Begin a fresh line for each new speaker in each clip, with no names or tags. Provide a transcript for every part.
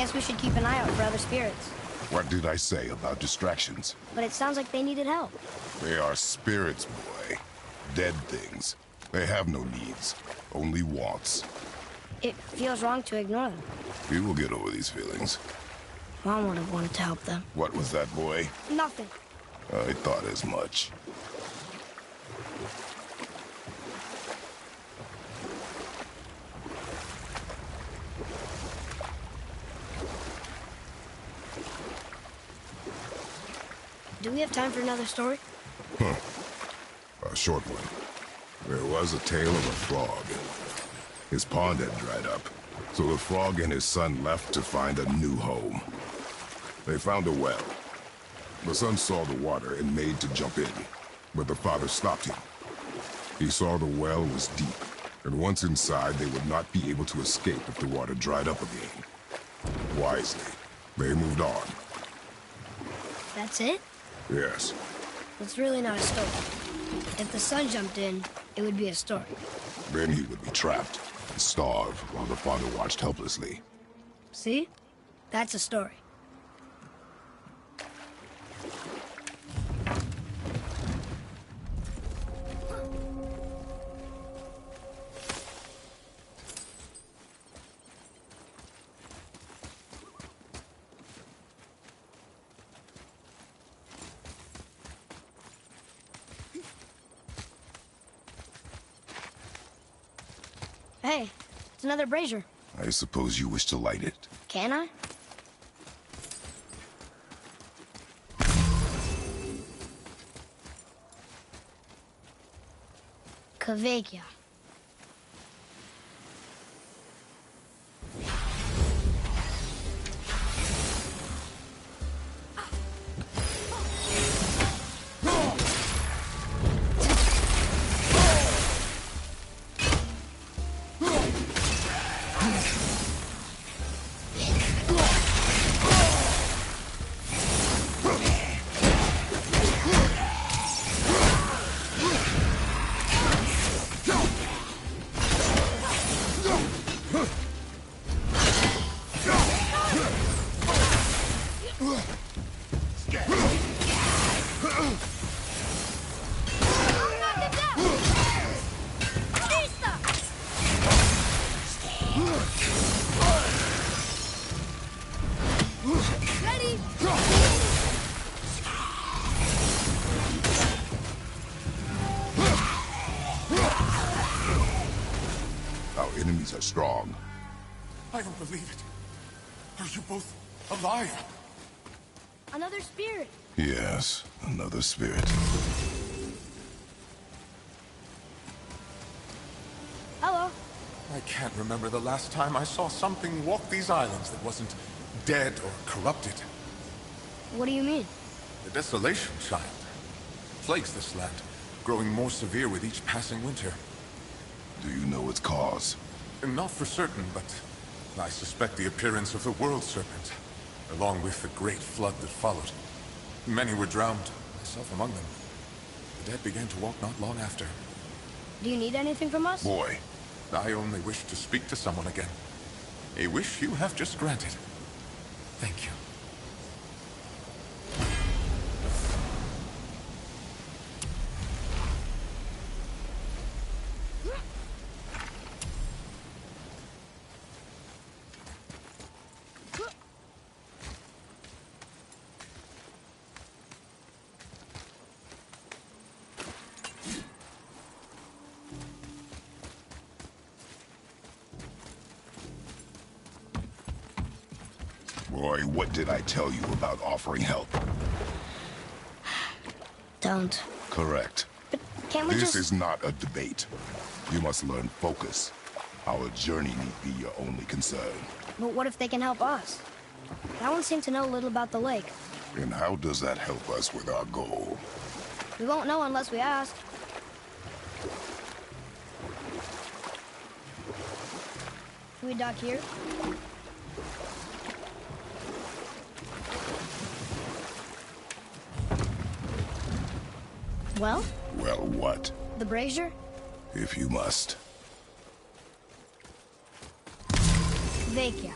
guess we should keep an eye out for other spirits.
What did I say about distractions?
But it sounds like they needed help.
They are spirits, boy. Dead things. They have no needs, only wants.
It feels wrong to ignore them.
We will get over these feelings.
Mom would have wanted to help them.
What was that, boy?
Nothing.
I thought as much.
Do we have time for another story?
A short one. There was a tale of a frog. His pond had dried up, so the frog and his son left to find a new home. They found a well. The son saw the water and made to jump in, but the father stopped him. He saw the well was deep, and once inside, they would not be able to escape if the water dried up again. Wisely, they moved on.
That's it?
Yes.
It's really not a story. If the son jumped in, it would be a story.
Then he would be trapped and starve while the father watched helplessly.
See? That's a story. Hey, it's another brazier.
I suppose you wish to light it.
Can I? Kvekia.
Our enemies are strong.
I don't believe it. Are you both alive?
Another spirit.
Yes, another spirit.
Hello.
I can't remember the last time I saw something walk these islands that wasn't dead or corrupted.
What do you mean?
The desolation, child, plagues this land, growing more severe with each passing winter.
Do you know its cause?
Not for certain, but I suspect the appearance of the World Serpent, along with the great flood that followed. Many were drowned, myself among them. The dead began to walk not long after.
Do you need anything from us?
Boy,
I only wish to speak to someone again. A wish you have just granted. Thank you.
boy, what did I tell you about offering help?
Don't.
Correct.
But can't we
This
just...
is not a debate. You must learn focus. Our journey need be your only concern.
But what if they can help us? That one seemed to know a little about the lake.
And how does that help us with our goal?
We won't know unless we ask. Can we dock here? Well?
Well, what?
The brazier?
If you must.
Vekia.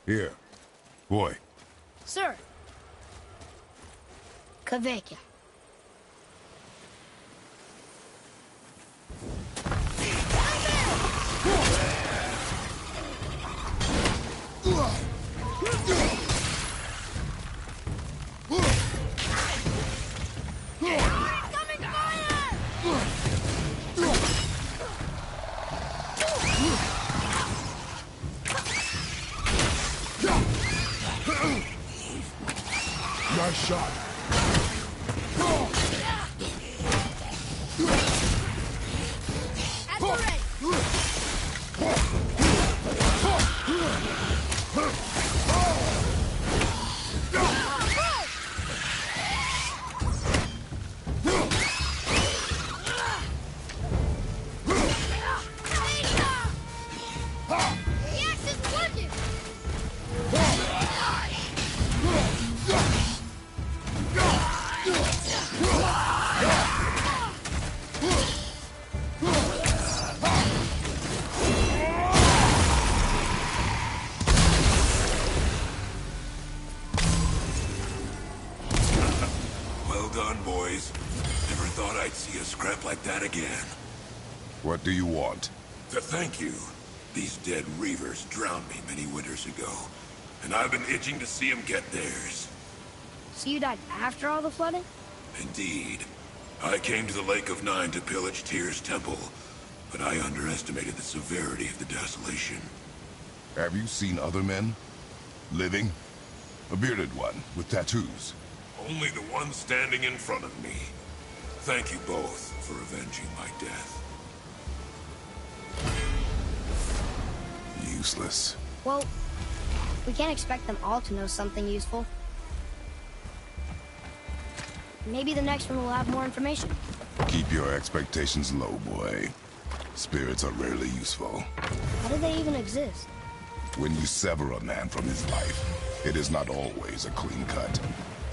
Here. Boy.
Sir. Kaveka.
Nice shot.
At the ready. The axe isn't working.
Well done, boys. Never thought I'd see a scrap like that again.
What do you want?
To thank you. These dead reavers drowned me many winters ago, and I've been itching to see them get theirs.
So you died after all the flooding?
Indeed. I came to the Lake of Nine to pillage Tyr's temple, but I underestimated the severity of the desolation.
Have you seen other men? Living? A bearded one with tattoos.
Only the one standing in front of me. Thank you both for avenging my death.
Useless.
Well, we can't expect them all to know something useful. Maybe the next one will have more information.
Keep your expectations low, boy. Spirits are rarely useful.
How do they even exist?
When you sever a man from his life, it is not always a clean cut.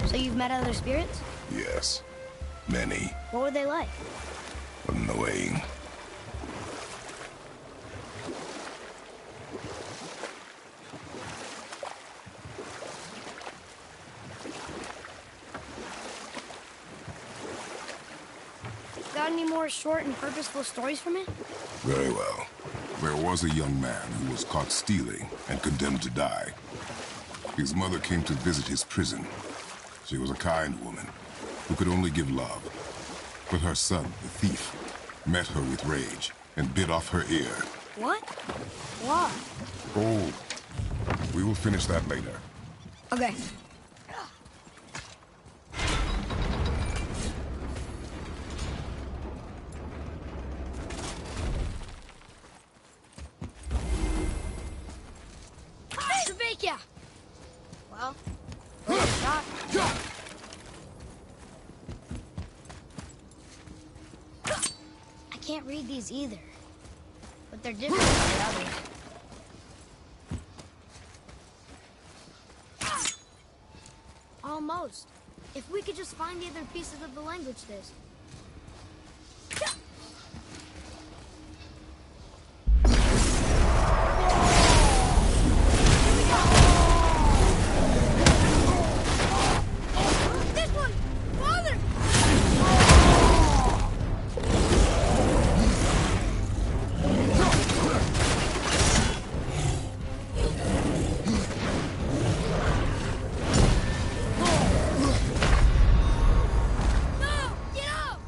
So you've met other spirits?
Yes. Many.
What were they like?
Annoying.
Got any more short and purposeful stories for me?
Very well. There was a young man who was caught stealing and condemned to die. His mother came to visit his prison. She was a kind woman who could only give love. But her son, the thief, met her with rage and bit off her ear.
What? Why?
Oh, we will finish that later.
Okay. Slovakia! Well, where's the shot? I can't read these either, but they're different from the others. Almost. If we could just find the other pieces of the language this. This one! Father! No! Get up!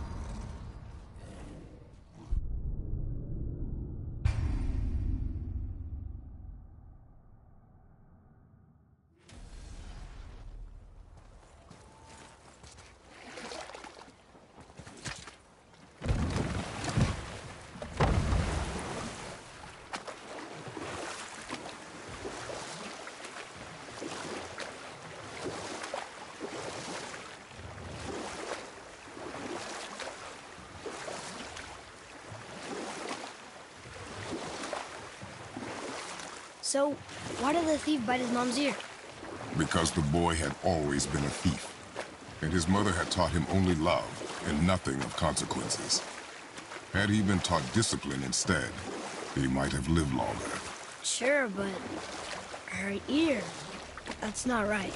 So, why did the thief bite his mom's ear?
Because the boy had always been a thief, and his mother had taught him only love and nothing of consequences. Had he been taught discipline instead, he might have lived longer.
Sure, but Her ear. That's not right.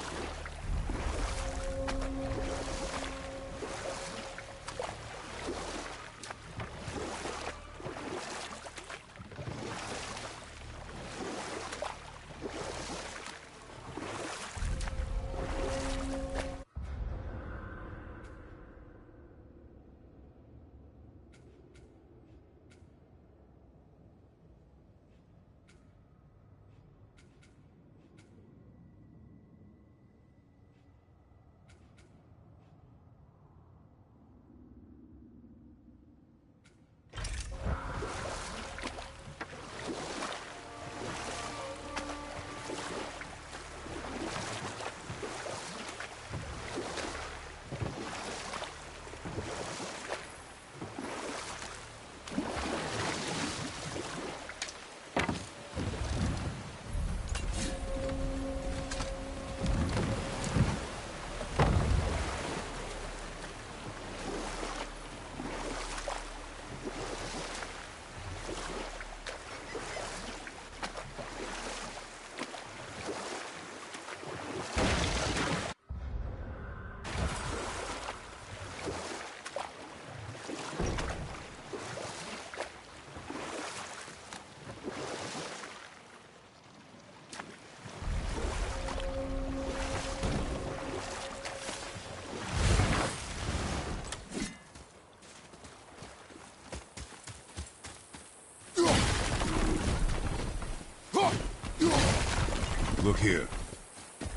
Look here.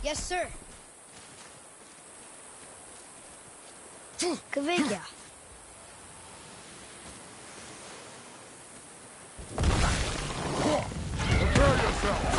Yes, sir. Kavigya.
Prepare yourself.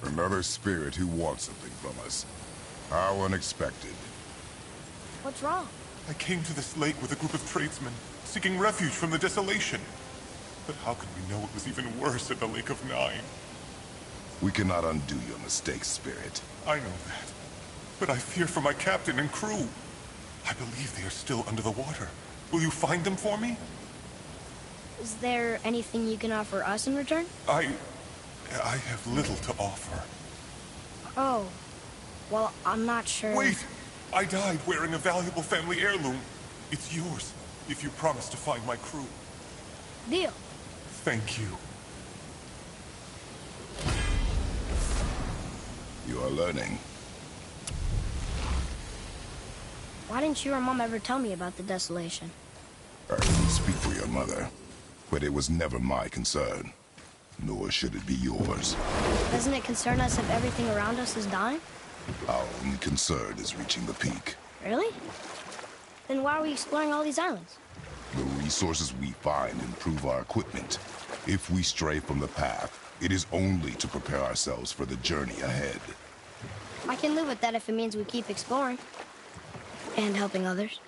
Another spirit who wants something from us. How unexpected.
What's wrong?
I came to this lake with a group of tradesmen, seeking refuge from the desolation. But how could we know it was even worse at the Lake of Nine?
We cannot undo your mistakes, Spirit.
I know that. But I fear for my captain and crew. I believe they are still under the water. Will you find them for me?
Is there anything you can offer us in return?
I have little to offer.
Oh. Well, I'm not sure.
Wait! I died wearing a valuable family heirloom. It's yours, if you promise to find my crew.
Deal.
Thank you.
You are learning.
Why didn't you or Mom ever tell me about the desolation?
I can speak for your mother, but it was never my concern. nor should it be yours.
Doesn't it concern us if everything around us is dying?
Our only concern is reaching the peak.
Really? Then why are we exploring all these islands?
The resources we find improve our equipment. If we stray from the path, it is only to prepare ourselves for the journey ahead.
I can live with that if it means we keep exploring. And helping others.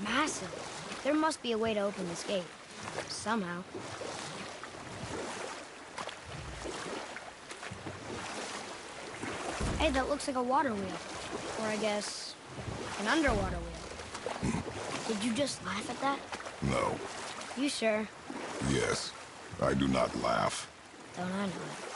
Massive. There must be a way to open this gate. Somehow. Hey, that looks like a water wheel. Or I guess, an underwater wheel. Did you just laugh at that?
No.
You sure?
Yes. I do not laugh.
Don't I know it?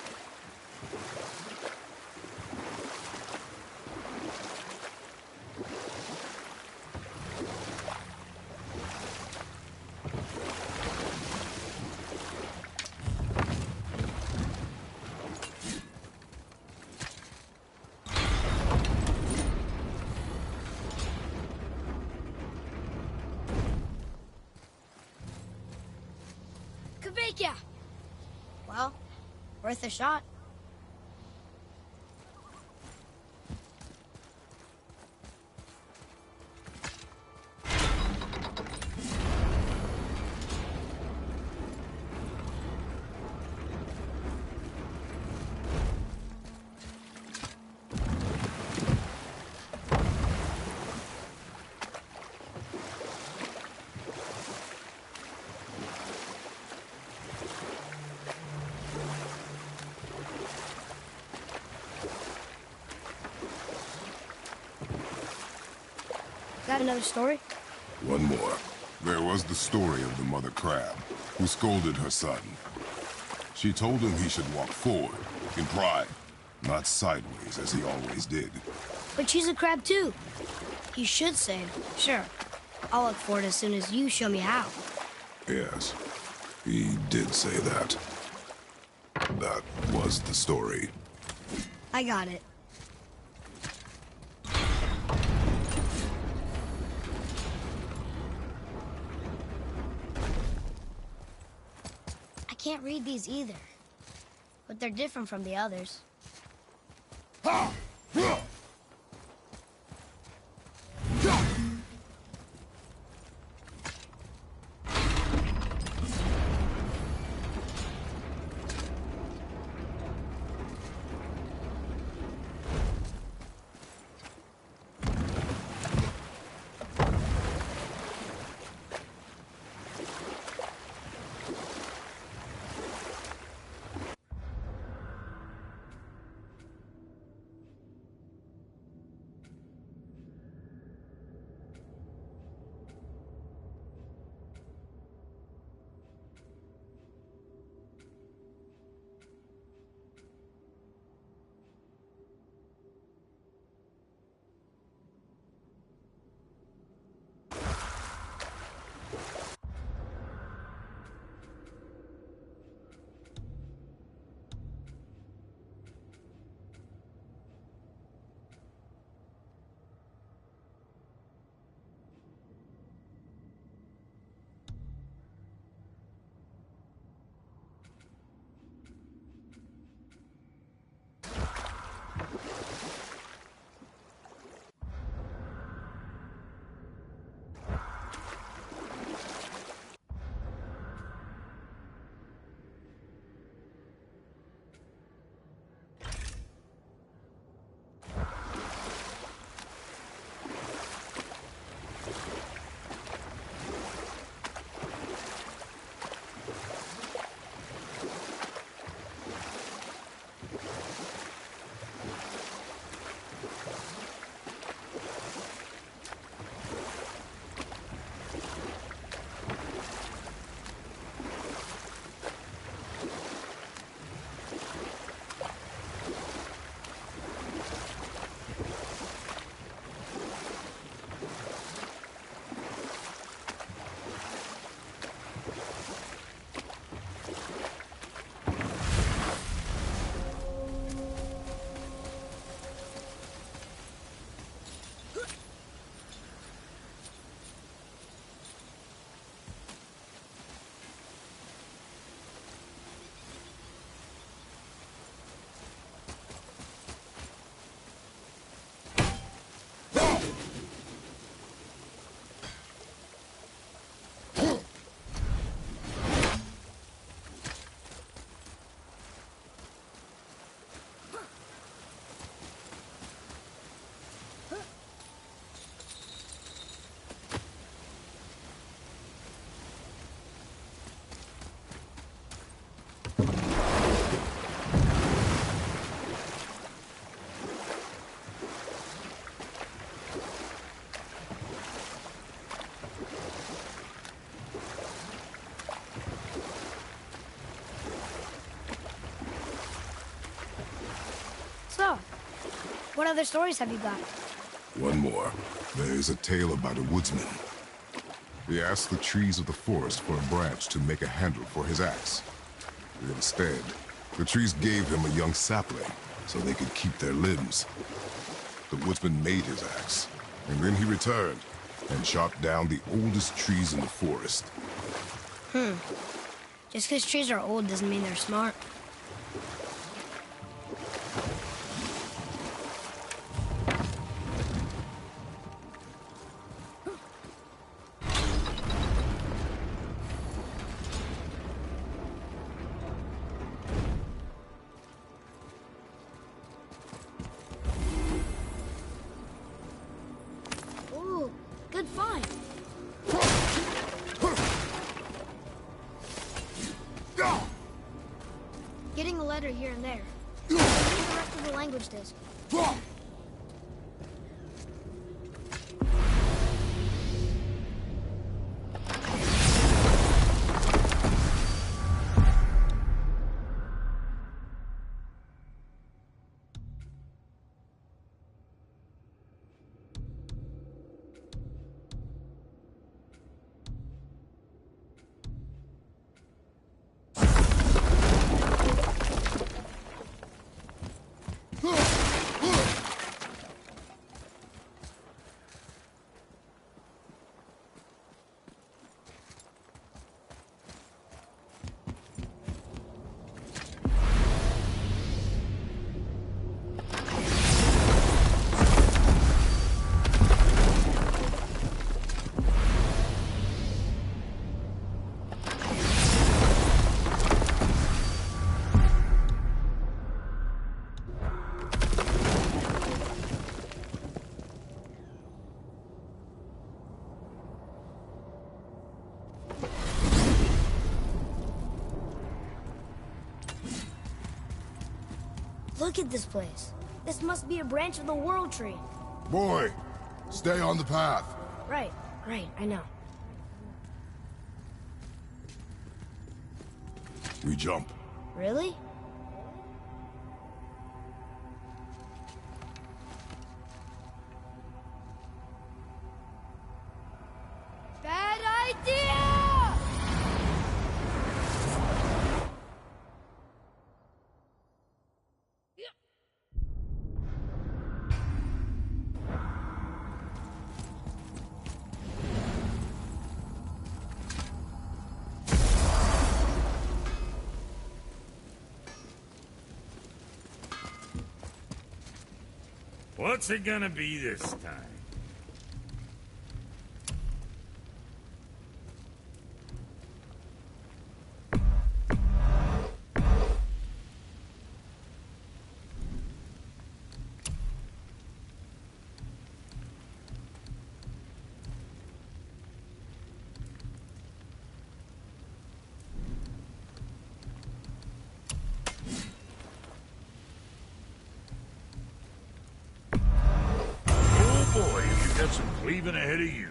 Well, worth a shot. Got another story?
One more. There was the story of the mother crab, who scolded her son. She told him he should walk forward, in pride, not sideways as he always did.
But she's a crab too. You should say, sure. I'll look for it as soon as you show me how.
Yes, he did say that. That was the story.
I got it. I can't read these either, but they're different from the others. What other stories have you got?
One more. There is a tale about a woodsman. He asked the trees of the forest for a branch to make a handle for his axe. Instead, the trees gave him a young sapling so they could keep their limbs. The woodsman made his axe, and then he returned and chopped down the oldest trees in the forest.
Just because trees are old doesn't mean they're smart. Ooh, good find. Getting a letter here and there. Maybe the rest of the language disc. Look at this place. This must be a branch of the World Tree.
Boy, stay on the path.
Right, I know.
We jump.
Really? Bad idea!
What's it gonna be this time? Got some cleaving ahead of you.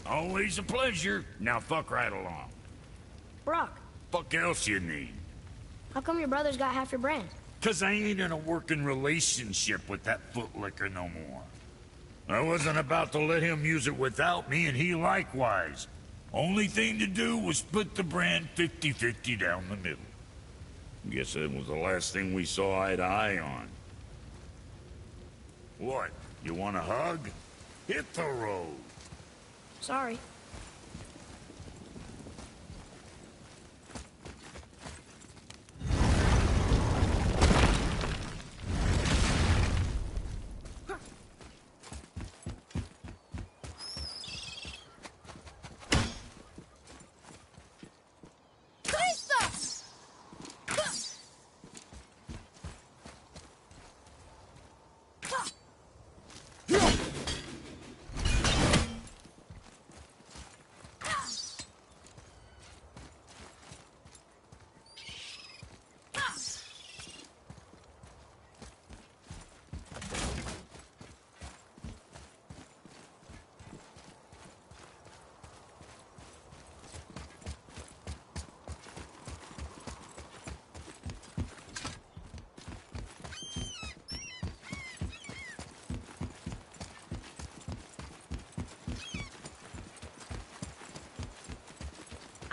Always a pleasure. Now fuck right along.
Brock,
Fuck else you need.
how come your brother's got half your brand?
'Cause I ain't in a working relationship with that footlicker no more. I wasn't about to let him use it without me, and he likewise. Only thing to do was split the brand 50-50 down the middle. Guess that was the last thing we saw eye to eye on. What? You want a hug? Hit the road.
Sorry.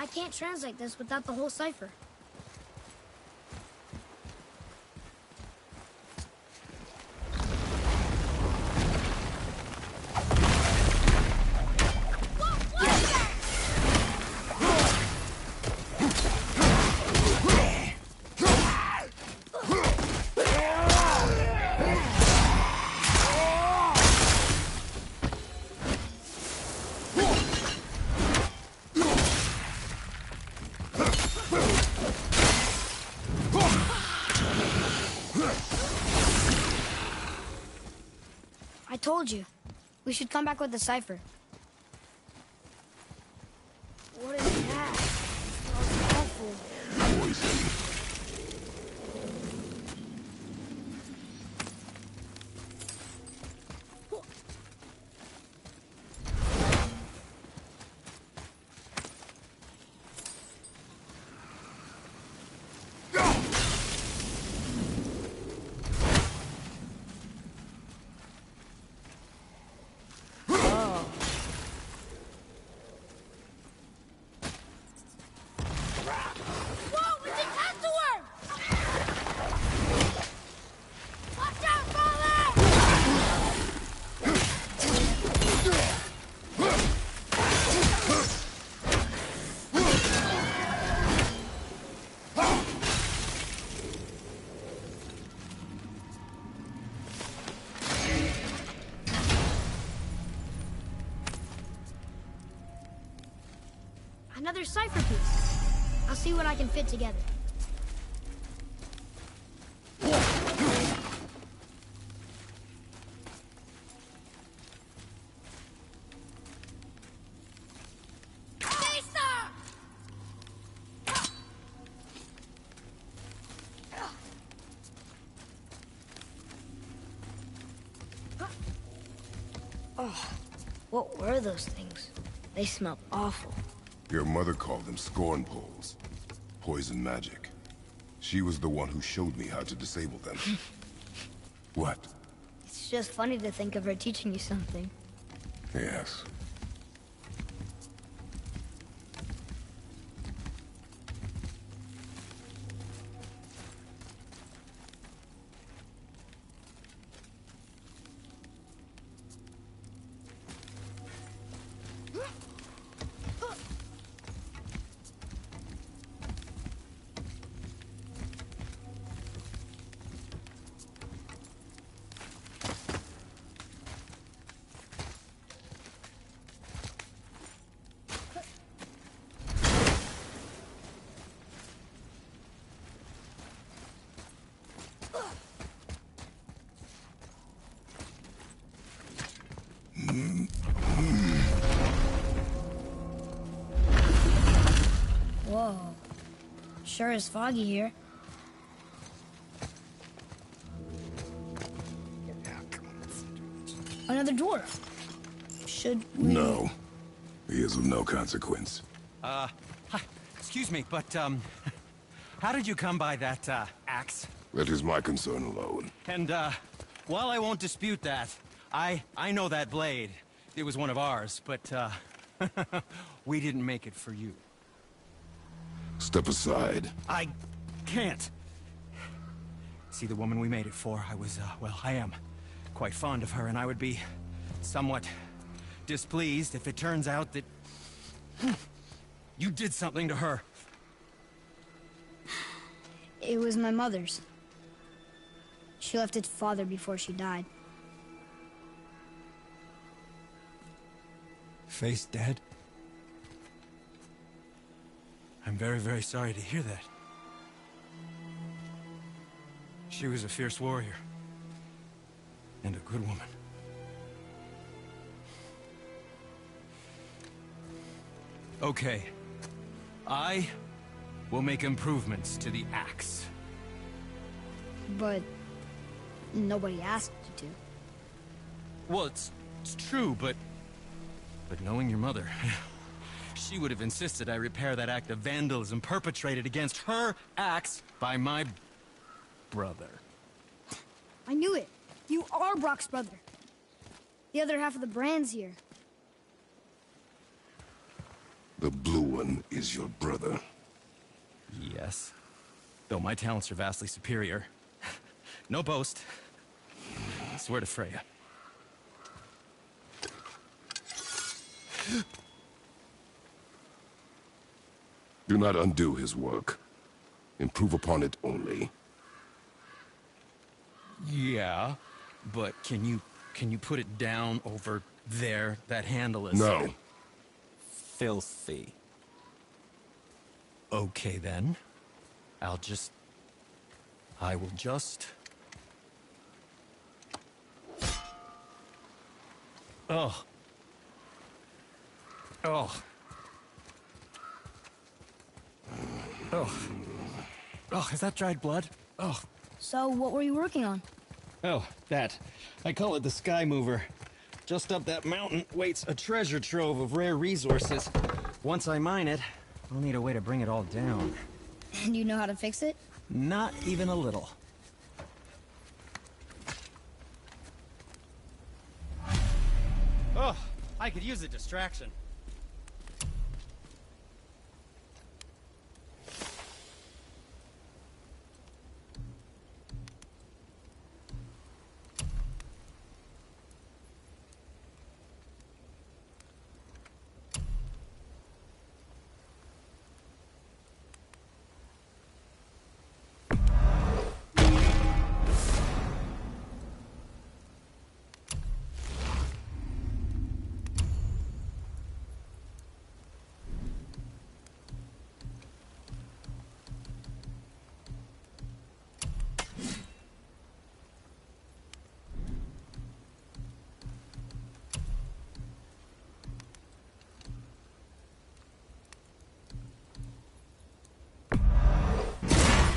I can't translate this without the whole cipher. I told you. We should come back with the cipher. What is that? It smells awful.
Poison.
Another cipher piece. I'll see what I can fit together. Oh, what were those things? They smelled awful.
Your mother called them scorn poles. Poison magic. She was the one who showed me how to disable them. What?
It's just funny to think of her teaching you something.
Yes.
Whoa. Sure is foggy here. Another dwarf. Should we...
No. He is of no consequence.
Hi. Excuse me, but, how did you come by that, axe?
That is my concern alone.
And, while I won't dispute that, I know that blade. It was one of ours, but, we didn't make it for you.
Step aside.
I can't. See, the woman we made it for, well, I am quite fond of her, and I would be somewhat displeased if it turns out that you did something to her.
It was my mother's. She left its father before she died.
Faye's dead? I'm very, very sorry to hear that. She was a fierce warrior. And a good woman. Okay. I will make improvements to the axe.
But nobody asked you to.
Well, it's true, but knowing your mother, she would have insisted I repair that act of vandalism perpetrated against her axe by my brother.
I knew it. You are Brock's brother. The other half of the brand's here.
The blue one is your brother.
Yes. Though my talents are vastly superior. No boast. I swear to Freya.
Do not undo his work. Improve upon it only.
Yeah, but can you put it down over there? That handle is...
No.
Filthy. Okay, then. I will just... Oh. Oh. Oh. Oh, is that dried blood? Oh.
So, what were you working on?
Oh, that. I call it the Sky Mover. Just up that mountain waits a treasure trove of rare resources. Once I mine it, I'll need a way to bring it all down.
And you know how to fix it?
Not even a little. Oh, I could use a distraction.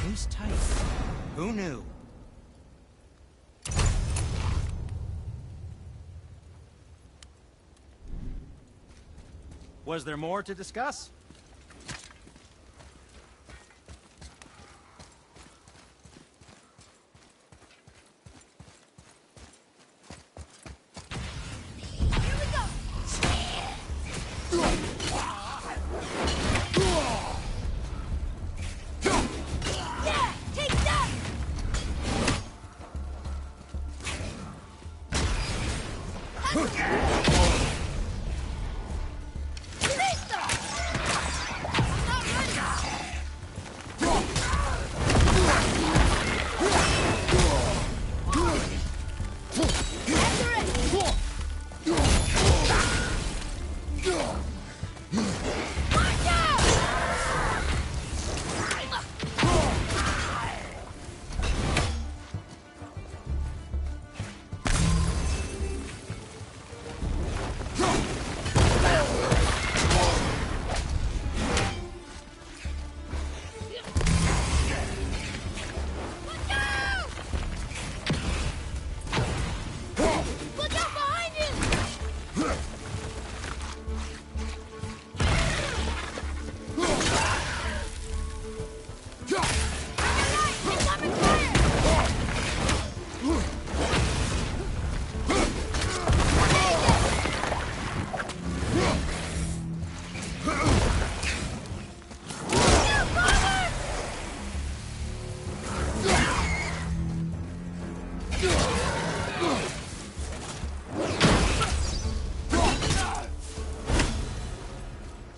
Who's tight? Who knew? Was there more to discuss?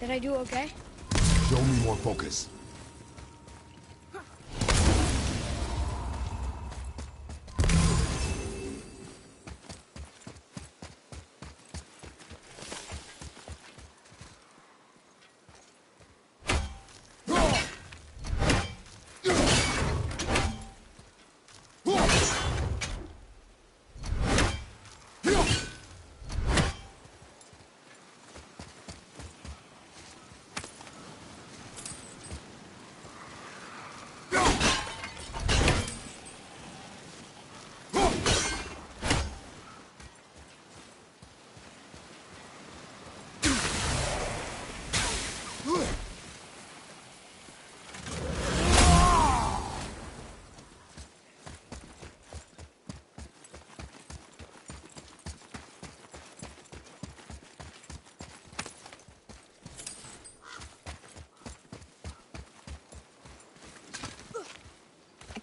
Did I do okay?
Show me more focus.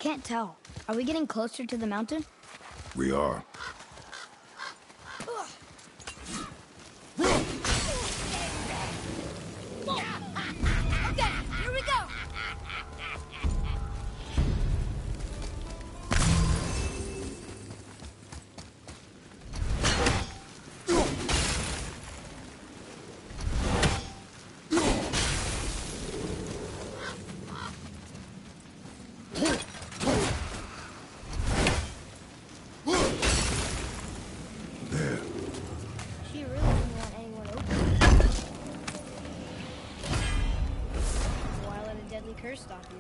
can't tell. Are we getting closer to the mountain?
We are.
Okay, here we go!
There.
She really didn't want anyone open. Why let a deadly curse stop you?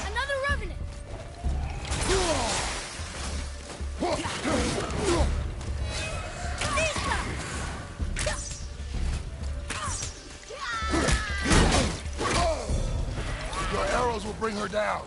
Another revenant!
Your arrows will bring her down.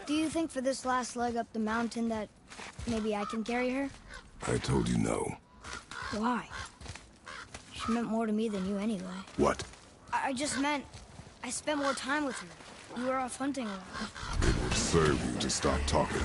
Do you think for this last leg up the mountain that maybe I can carry her?
I told you no.
Why? She meant more to me than you anyway.
What?
I just meant I spent more time with her. You were off hunting a lot.
It would serve you to stop talking.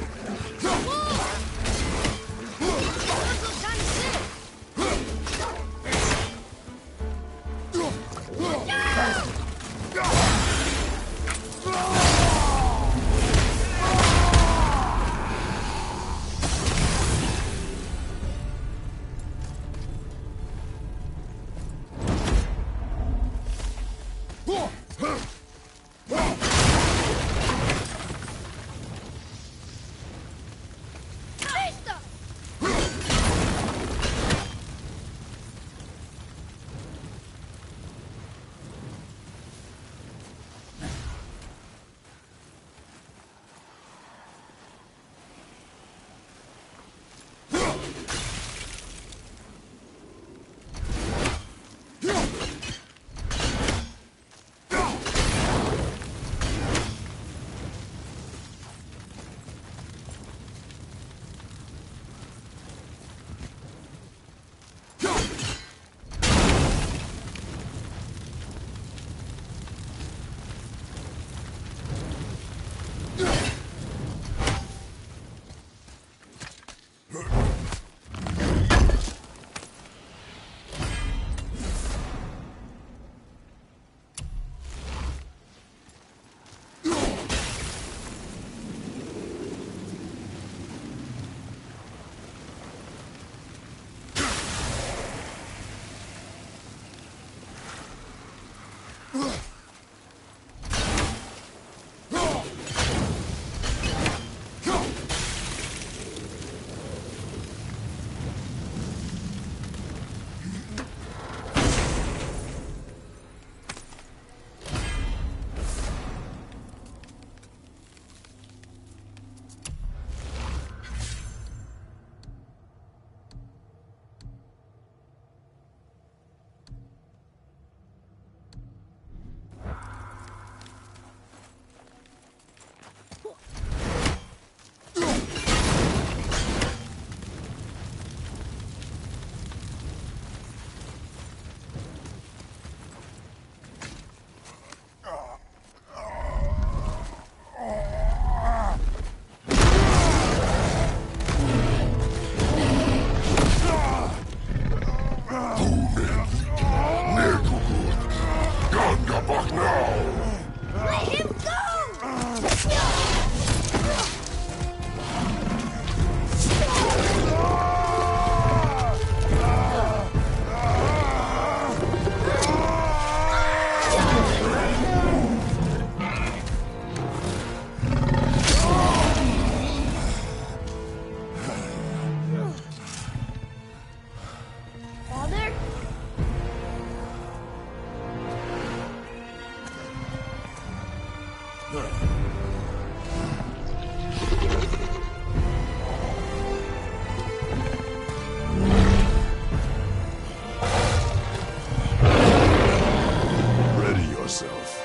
Ready yourself.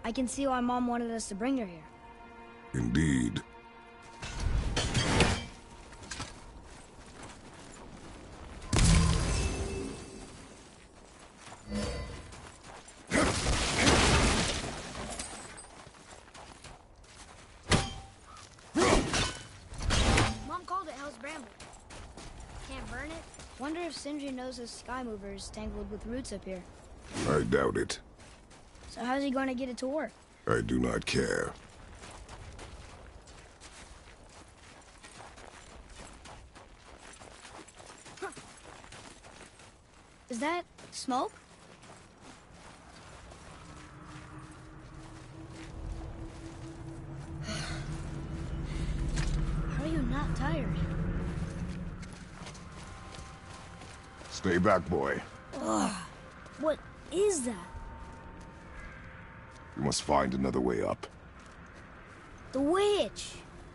I can see why Mom wanted us to bring her here.
Indeed.
Mom called it Hell's Bramble. Can't burn it? Wonder if Sindri knows his sky mover is tangled with roots up here.
I doubt it.
So how's he going to get it to work?
I do not care.
Is that smoke? How are you not tired?
Stay back, boy.
What is that?
We must find another way up.
The witch!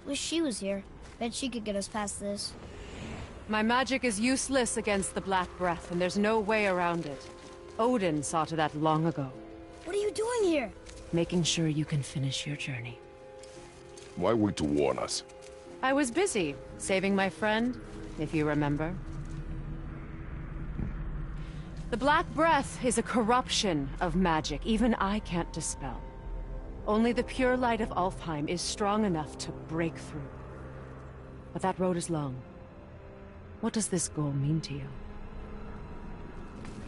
Wish she was here. Bet she could get us past this.
My magic is useless against the Black Breath, and there's no way around it. Odin saw to that long ago.
What are you doing here?
Making sure you can finish your journey.
Why wait to warn us?
I was busy, saving my friend, if you remember. The Black Breath is a corruption of magic even I can't dispel. Only the pure light of Alfheim is strong enough to break through. But that road is long. What does this goal mean to you?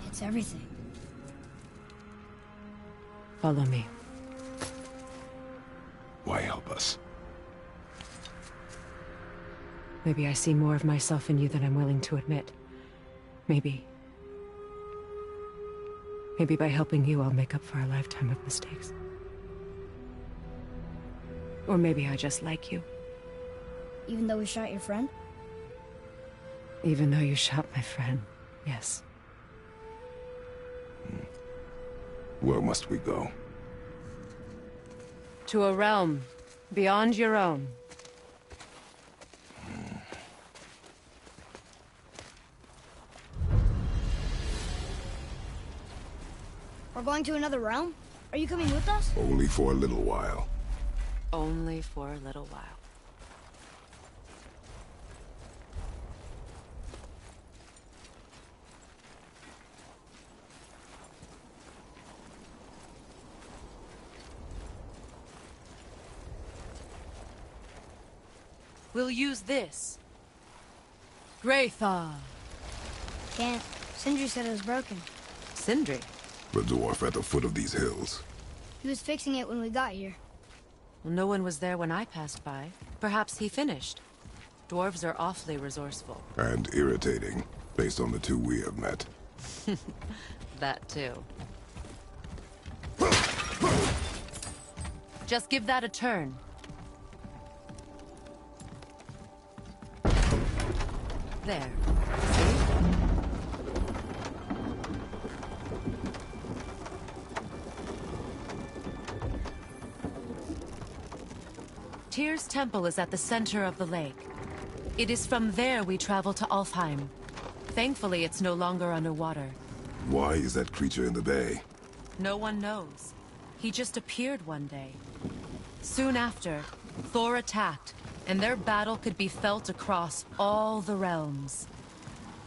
It's everything.
Follow me.
Why help us?
Maybe I see more of myself in you than I'm willing to admit. Maybe by helping you, I'll make up for a lifetime of mistakes. Or maybe I just like you.
Even though we shot your friend?
Even though you shot my friend, yes.
Where must we go?
To a realm beyond your own.
We're going to another realm? Are you coming with us?
Only for a little while.
Only for a little while. We'll use this. Greythaw.
Can't. Sindri said it was broken.
Sindri.
The dwarf at the foot of these hills.
He was fixing it when we got here.
Well, no one was there when I passed by. Perhaps he finished. Dwarves are awfully resourceful.
And irritating, based on the two we have met.
That too. Just give that a turn. There. See? Tyr's temple is at the center of the lake. It is from there we travel to Alfheim. Thankfully, it's no longer underwater.
Why is that creature in the bay?
No one knows. He just appeared one day. Soon after, Thor attacked, and their battle could be felt across all the realms.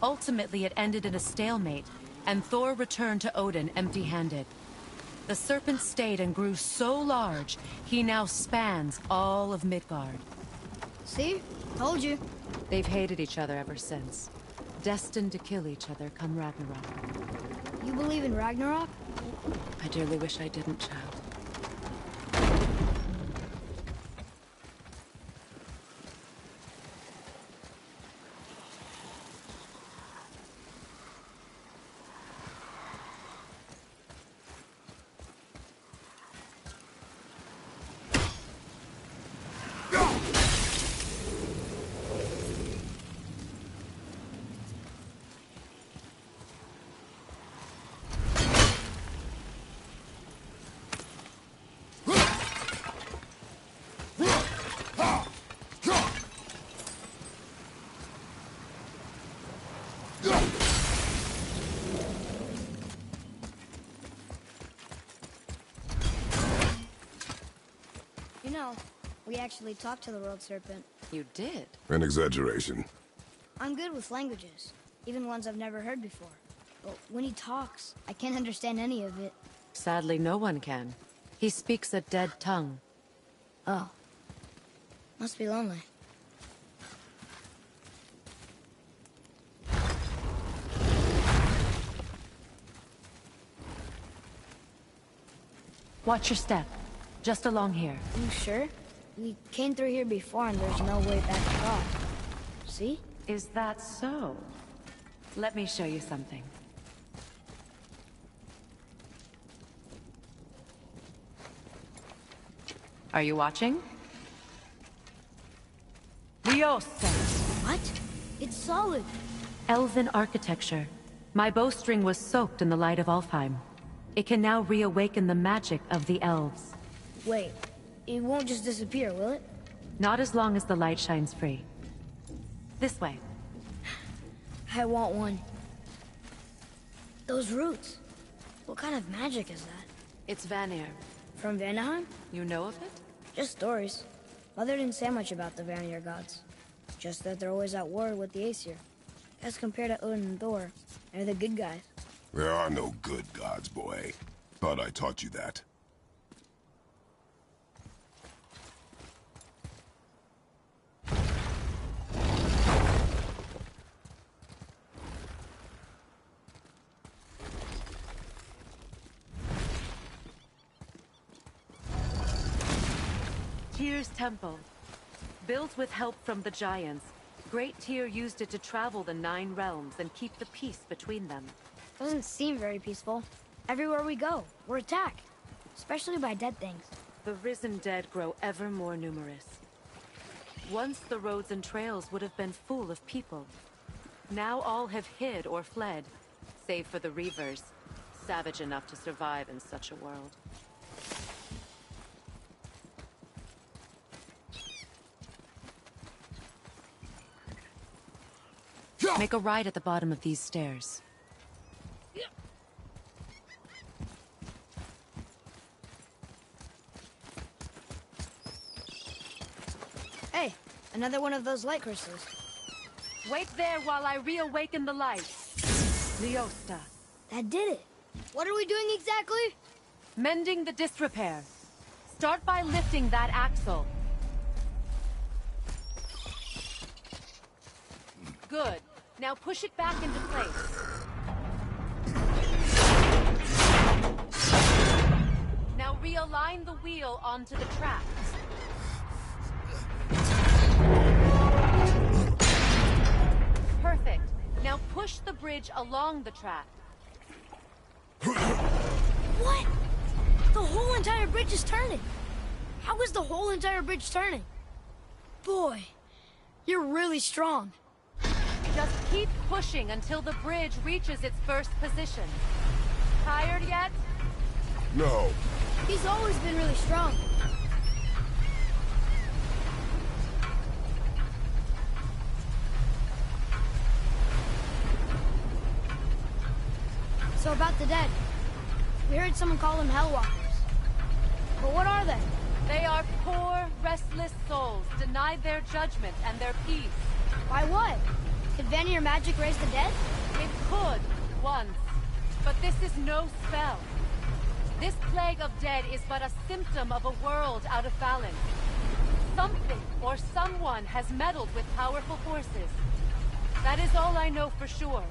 Ultimately, it ended in a stalemate, and Thor returned to Odin empty-handed. The serpent stayed and grew so large, he now spans all of Midgard.
See? Told you.
They've hated each other ever since. Destined to kill each other come Ragnarok.
You believe in Ragnarok?
I dearly wish I didn't, child.
we actually talked to the World Serpent.
You did?
An exaggeration.
I'm good with languages, even ones I've never heard before. But when he talks, I can't understand any of it.
Sadly, no one can. He speaks a dead tongue.
Oh. Must be lonely.
Watch your step. Just along here.
You sure? We came through here before and there's no way back across. See?
Is that so? Let me show you something. Are you watching? Liosa!
What? It's solid.
Elven architecture. My bowstring was soaked in the light of Alfheim. It can now reawaken the magic of the elves.
Wait, it won't just disappear, will it?
Not as long as the light shines free. This way.
I want one. Those roots. What kind of magic is that?
It's Vanir.
From Vanaheim?
You know of it?
Just stories. Mother didn't say much about the Vanir gods. Just that they're always at war with the Aesir. As compared to Odin and Thor, they're the good guys.
There are no good gods, boy. Thought I taught you that.
Tyr's temple. Built with help from the giants, Great Tyr used it to travel the 9 realms and keep the peace between them.
Doesn't seem very peaceful. Everywhere we go, we're attacked. Especially by dead things.
The risen dead grow ever more numerous. Once the roads and trails would have been full of people. Now all have hid or fled, save for the Reavers, savage enough to survive in such a world. Make a right at the bottom of these stairs.
Hey, another one of those light crystals.
Wait there while I reawaken the light. Liosta.
That did it. What are we doing exactly?
Mending the disrepair. Start by lifting that axle. Good. Now push it back into place. Now realign the wheel onto the tracks. Perfect. Now push the bridge along the track.
What? The whole entire bridge is turning. How is the whole entire bridge turning? Boy, you're really strong.
Just keep pushing until the bridge reaches its first position. Tired yet?
No.
He's always been really strong. So about the dead. We heard someone call them Hellwalkers. But what are they?
They are poor, restless souls, denied their judgment and their peace.
By what? Did Vanir magic raise the dead?
It could, once. But this is no spell. This plague of dead is but a symptom of a world out of balance. Something or someone has meddled with powerful forces. That is all I know for sure.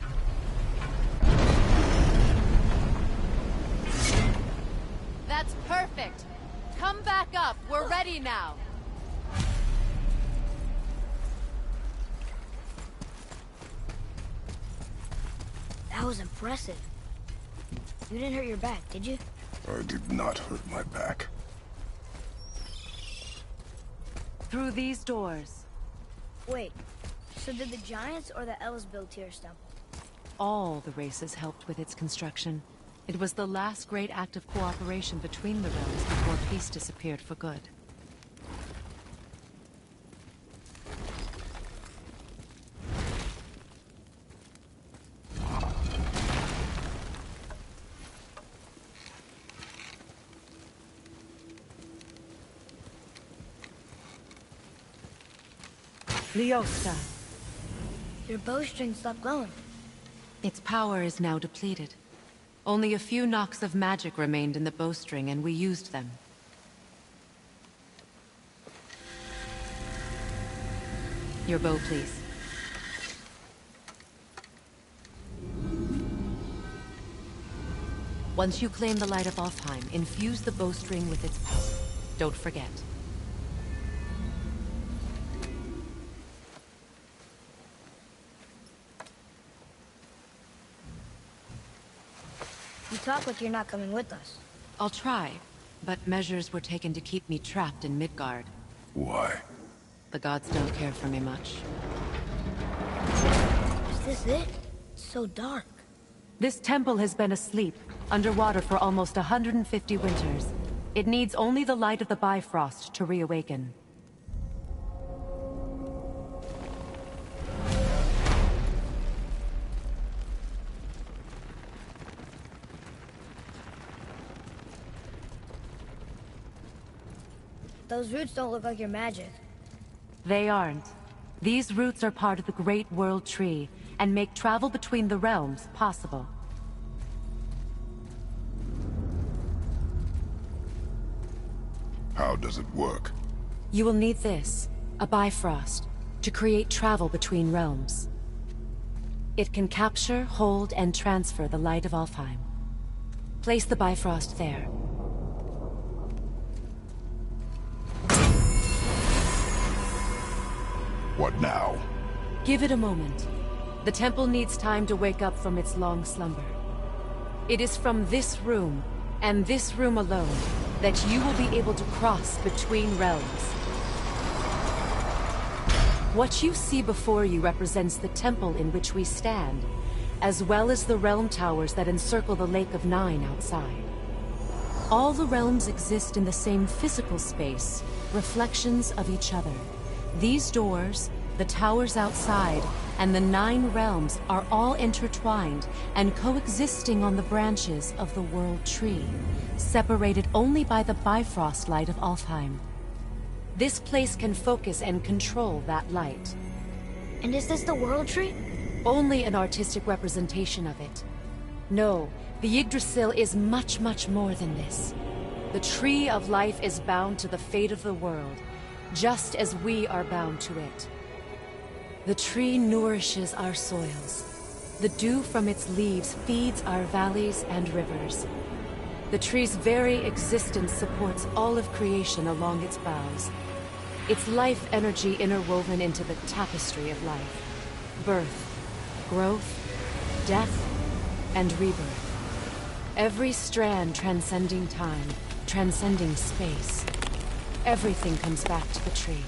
That's perfect. Come back up. We're ready now.
That was impressive. You didn't hurt your back, did you?
I did not hurt my back.
Through these doors.
Wait, so did the Giants or the Elves build Tyr's temple?
All the races helped with its construction. It was the last great act of cooperation between the realms before peace disappeared for good. Lyosa.
Your bowstring stopped glowing.
Its power is now depleted. Only a few knocks of magic remained in the bowstring, and we used them. Your bow, please. Once you claim the light of Alfheim, infuse the bowstring with its power. Don't forget.
You talk like you're not coming with us.
I'll try, but measures were taken to keep me trapped in Midgard.
Why?
The gods don't care for me much.
Is this it? It's so dark.
This temple has been asleep, underwater for almost 150 winters. It needs only the light of the Bifrost to reawaken.
Those roots don't look like your magic.
They aren't. These roots are part of the Great World Tree, and make travel between the realms possible.
How does it work?
You will need this, a Bifrost, to create travel between realms. It can capture, hold, and transfer the light of Alfheim. Place the Bifrost there.
What now?
Give it a moment. The temple needs time to wake up from its long slumber. It is from this room, and this room alone, that you will be able to cross between realms. What you see before you represents the temple in which we stand, as well as the realm towers that encircle the Lake of Nine outside. All the realms exist in the same physical space, reflections of each other. These doors, the towers outside, and the 9 realms are all intertwined and coexisting on the branches of the World Tree, separated only by the Bifrost light of Alfheim. This place can focus and control that light.
And is this the World Tree?
Only an artistic representation of it. No, the Yggdrasil is much, much more than this. The Tree of Life is bound to the fate of the world, just as we are bound to it. The tree nourishes our soils. The dew from its leaves feeds our valleys and rivers. The tree's very existence supports all of creation along its boughs. Its life energy interwoven into the tapestry of life. Birth, growth, death, and rebirth. Every strand transcending time, transcending space. Everything comes back to the tree.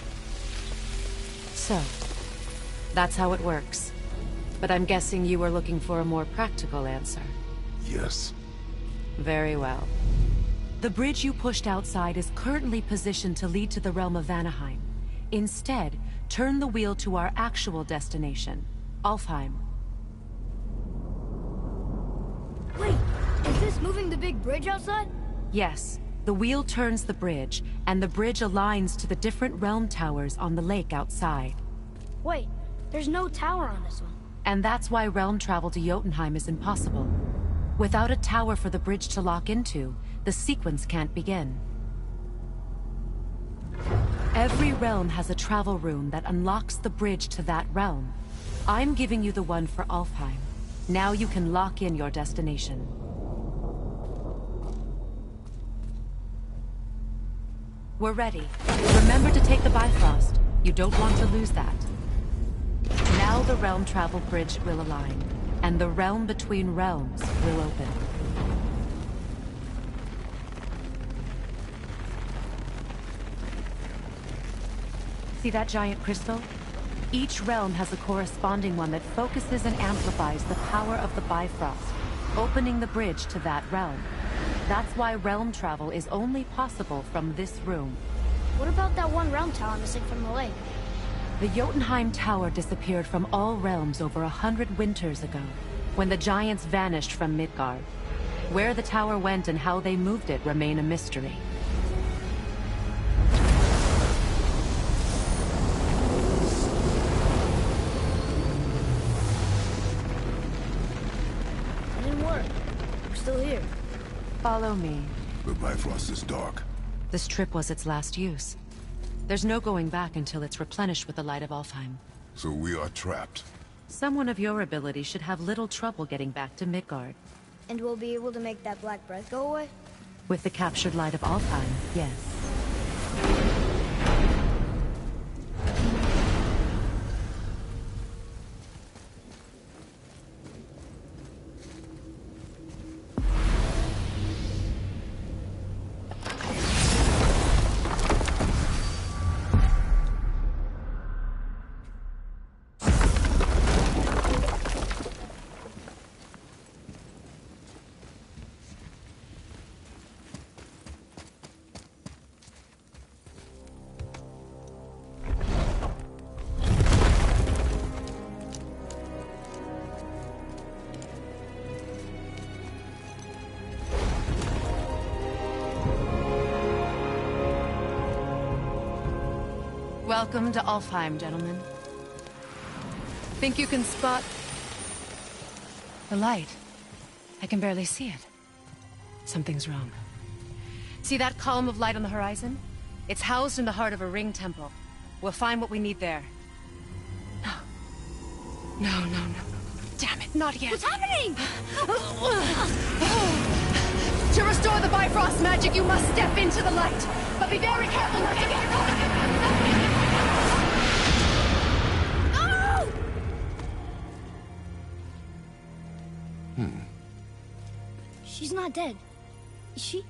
So, that's how it works. But I'm guessing you were looking for a more practical answer.
Yes.
Very well. The bridge you pushed outside is currently positioned to lead to the realm of Vanaheim. Instead, turn the wheel to our actual destination, Alfheim.
Wait, is this moving the big bridge outside?
Yes. The wheel turns the bridge, and the bridge aligns to the different realm towers on the lake outside.
Wait, there's no tower on this one.
And that's why realm travel to Jotunheim is impossible. Without a tower for the bridge to lock into, the sequence can't begin. Every realm has a travel rune that unlocks the bridge to that realm. I'm giving you the one for Alfheim. Now you can lock in your destination. We're ready. Remember to take the Bifrost. You don't want to lose that. Now the realm travel bridge will align, and the realm between realms will open. See that giant crystal? Each realm has a corresponding one that focuses and amplifies the power of the Bifrost, opening the bridge to that realm. That's why realm travel is only possible from this room.
What about that one realm tower missing from the lake?
The Jotunheim Tower disappeared from all realms over 100 winters ago, when the giants vanished from Midgard. Where the tower went and how they moved it remain a mystery.
still here.
Follow me.
The Bifrost is dark.
This trip was its last use. There's no going back until it's replenished with the light of Alfheim.
So we are trapped.
Someone of your ability should have little trouble getting back to Midgard.
And we'll be able to make that black breath go away?
With the captured light of Alfheim, yes. Welcome to Alfheim, gentlemen. Think you can spot the light? I can barely see it. Something's wrong. See that column of light on the horizon? It's housed in the heart of a ring temple. We'll find what we need there. No. No. Damn it, not yet.
What's happening?
To restore the Bifrost magic, you must step into the light. But be very careful not to get caught.
She's not dead. Is she?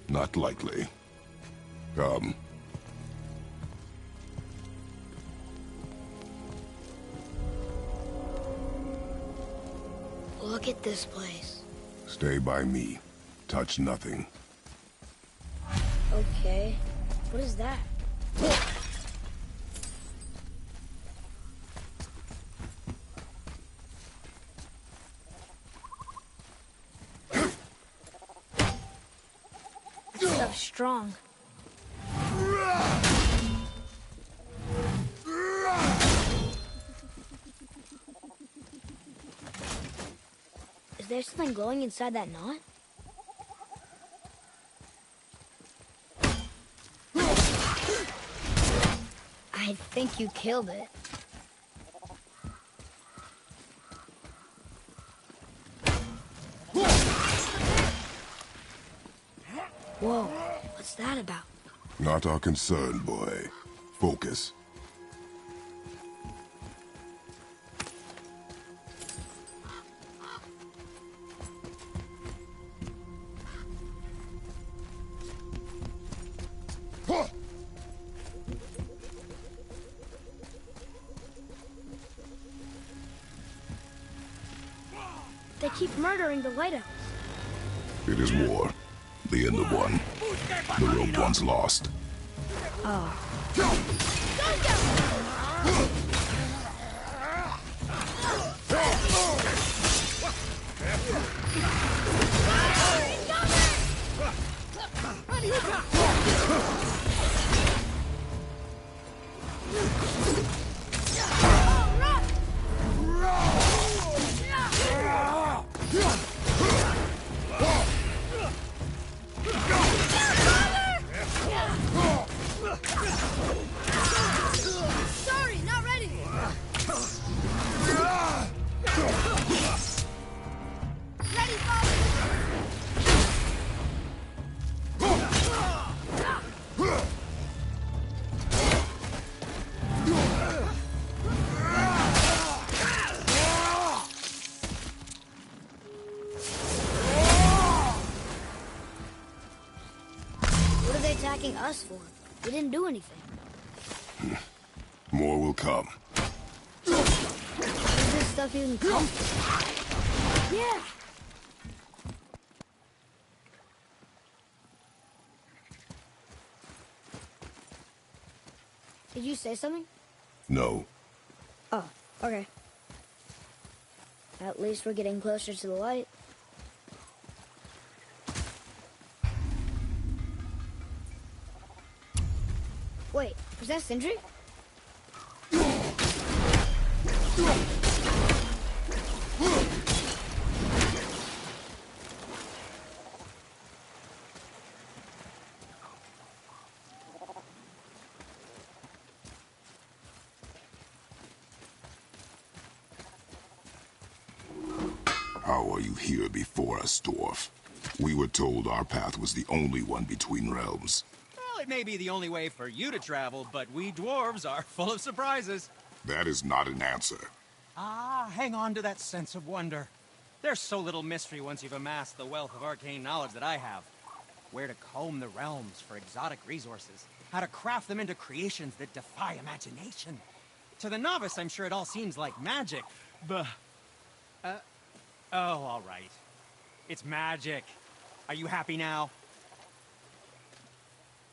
Not likely. Come.
Look at this place.
Stay by me. Touch nothing.
Okay. What is that? This stuff's strong. Is there something glowing inside that knot? I think you killed it. Whoa, what's that about?
Not our concern, boy. Focus.
They keep murdering the lighthouse.
It is war. The end of one. The rope one's lost.
Oh. Sorry, not ready. Ready, father. What are they attacking us for? We didn't do anything.
More will come.
Where does this stuff even come from? Yeah. Did you say something?
No.
Oh, okay. At least we're getting closer to the light. Wait, was that Sindri?
How are you here before us, dwarf? We were told our path was the only one between realms.
Well, it may be the only way for you to travel, but we dwarves are full of surprises.
That is not an answer.
Ah, hang on to that sense of wonder. There's so little mystery once you've amassed the wealth of arcane knowledge that I have. Where to comb the realms for exotic resources. How to craft them into creations that defy imagination. To the novice, I'm sure it all seems like magic, but... oh, all right. It's magic. Are you happy now?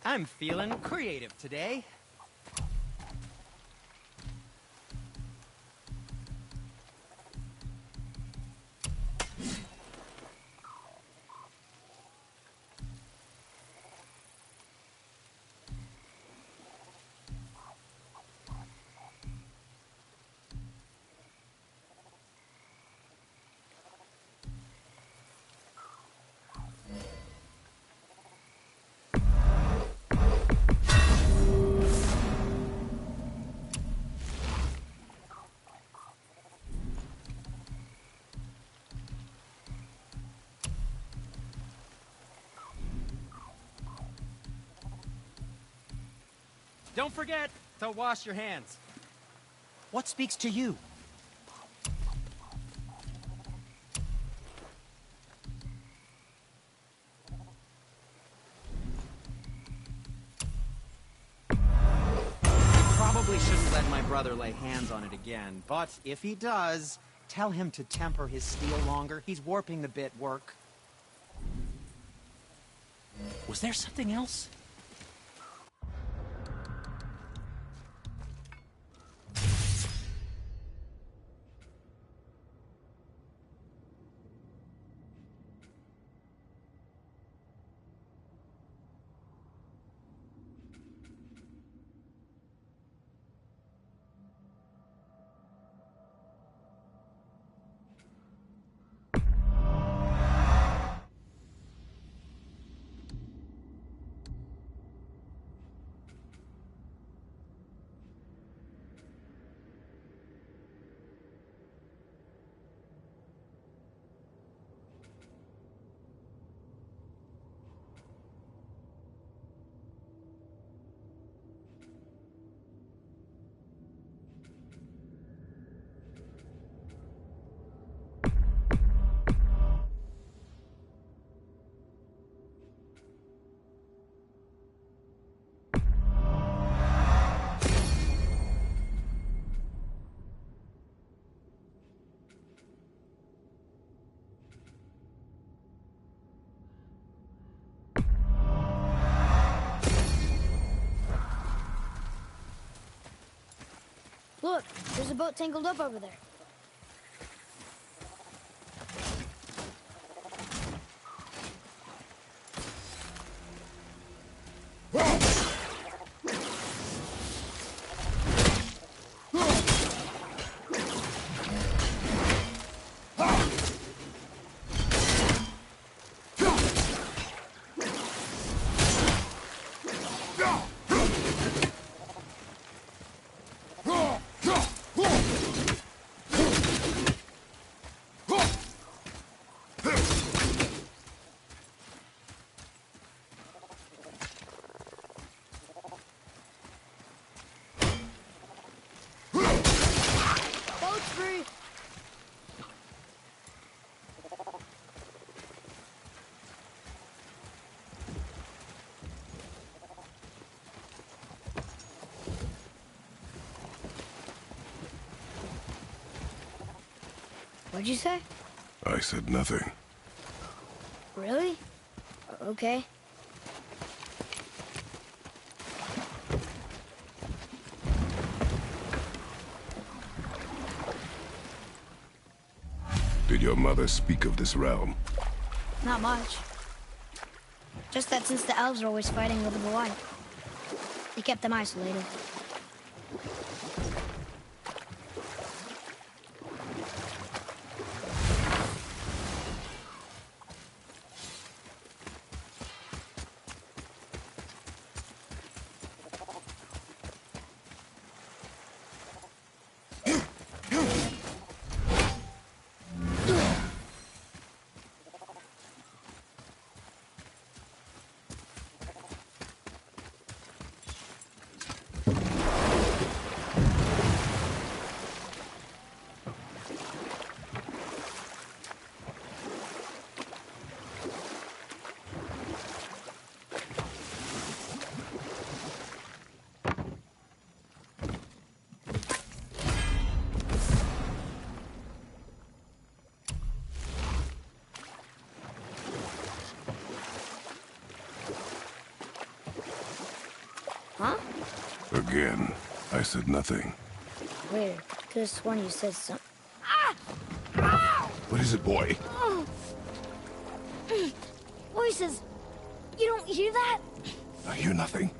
I'm feeling creative today. Don't forget to wash your hands. What speaks to you? Probably shouldn't let my brother lay hands on it again, but if he does, tell him to temper his steel longer. He's warping the bit work. Was there something else?
Look, there's a boat tangled up over there. Boat's free. What'd you say?
I said nothing.
Really? Okay.
Did your mother speak of this realm?
Not much. Just that since the elves are always fighting over the light, they kept them isolated.
Again, I said nothing.
Weird. Could have sworn you said something.
What is it, boy?
Voices. You don't hear that?
I hear nothing.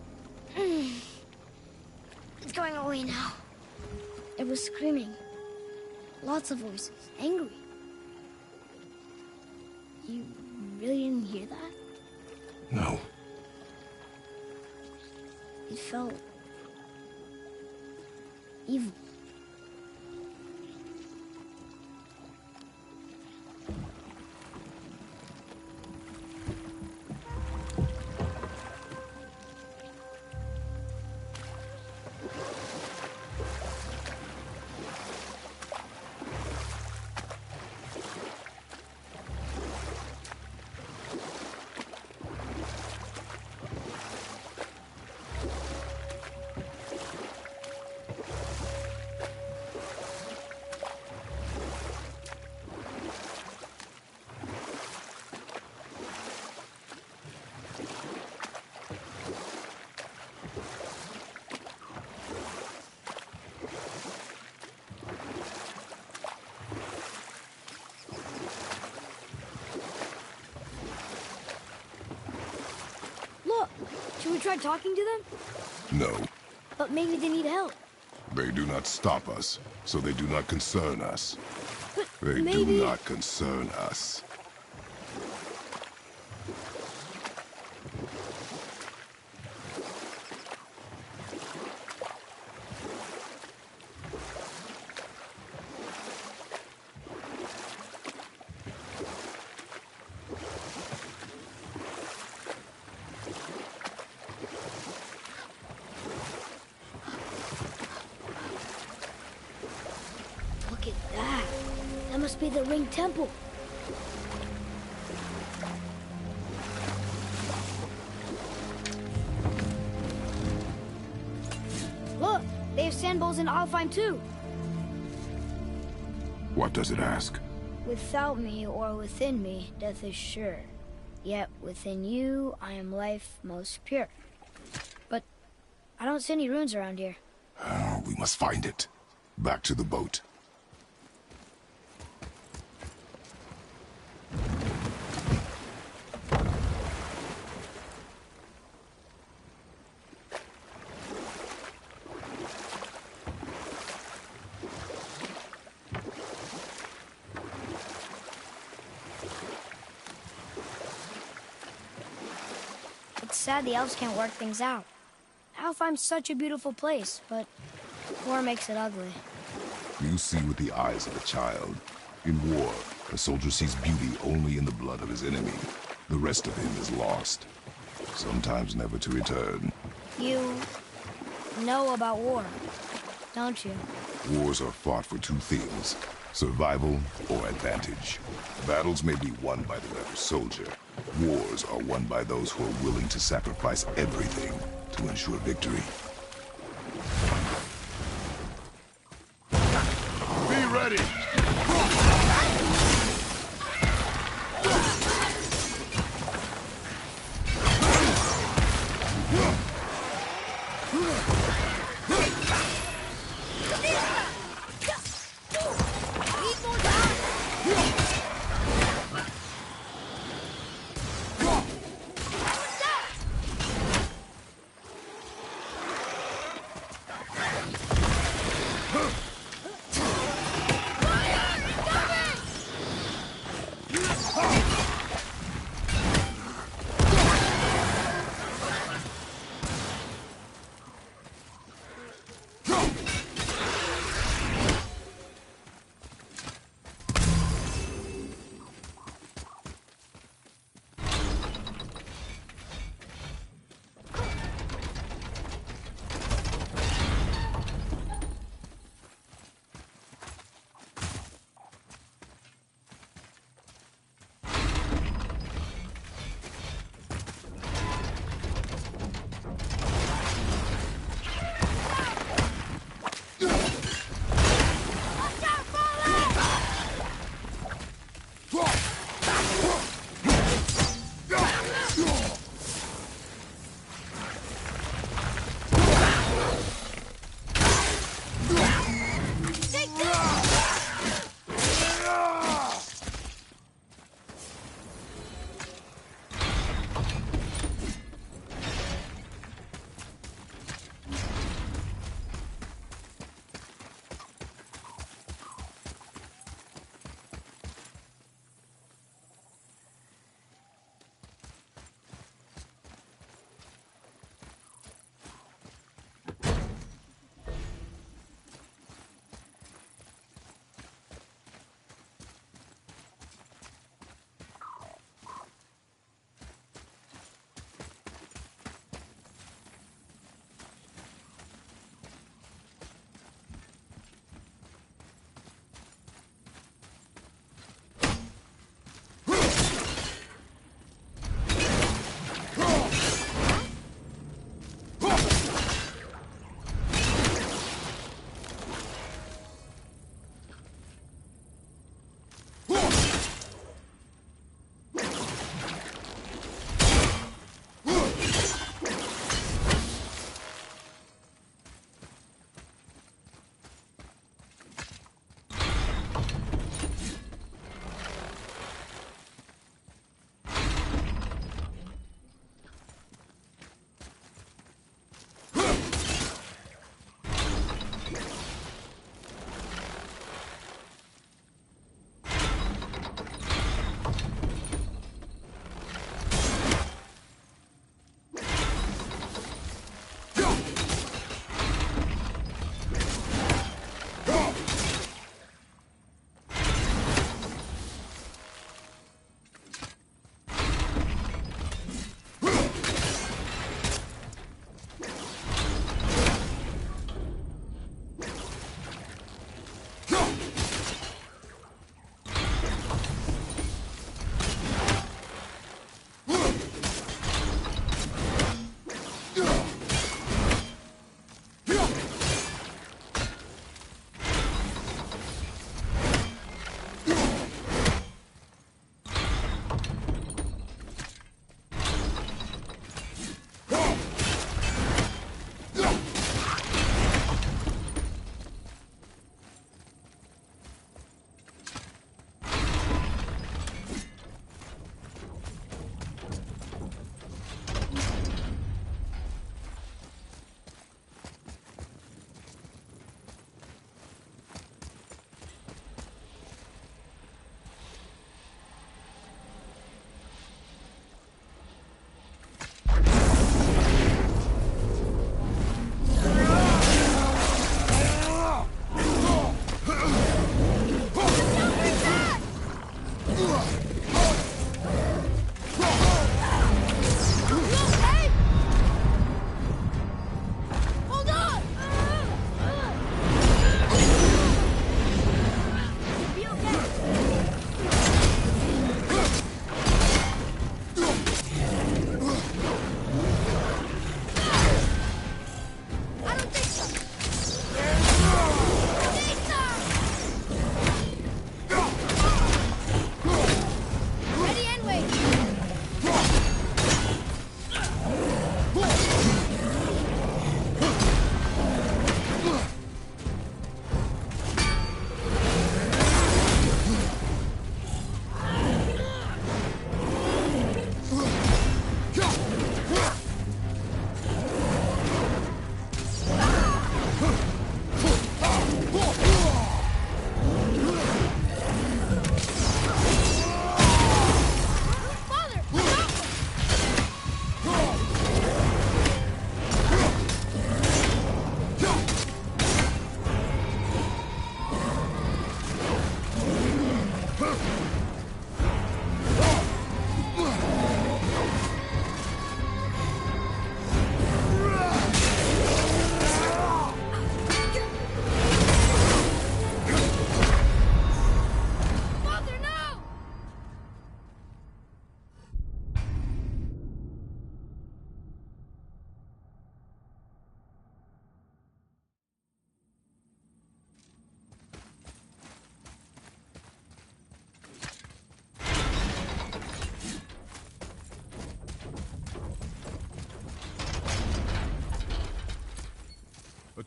It's going away now. It was screaming. Lots of voices. Angry. You really didn't hear that?
No.
It felt... evil. Look, should we try talking to them?
No.
But maybe they need help.
They do not stop us, so they do not concern us.
But
They
maybe...
do not concern us.
Look at that. That must be the Ring Temple. Look, they have sand bowls in Alfheim too.
What does it ask?
Without me or within me, death is sure. Yet within you, I am life most pure. But I don't see any runes around here.
We must find it. Back to the boat.
It's sad the elves can't work things out. Alfheim's such a beautiful place, but war makes it ugly.
You see with the eyes of a child. In war, a soldier sees beauty only in the blood of his enemy. The rest of him is lost, sometimes never to return.
You know about war, don't you?
Wars are fought for two things, survival or advantage. Battles may be won by the better soldier. Wars are won by those who are willing to sacrifice everything to ensure victory. Be ready!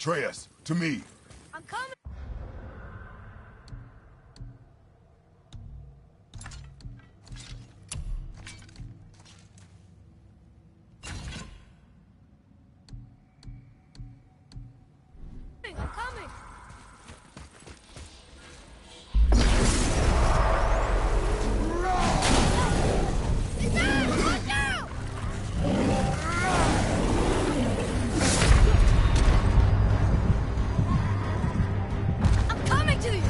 Atreus, to me.
I'm coming. I'm coming. It's there! Watch out! I'm coming to you!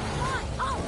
Come on, oh!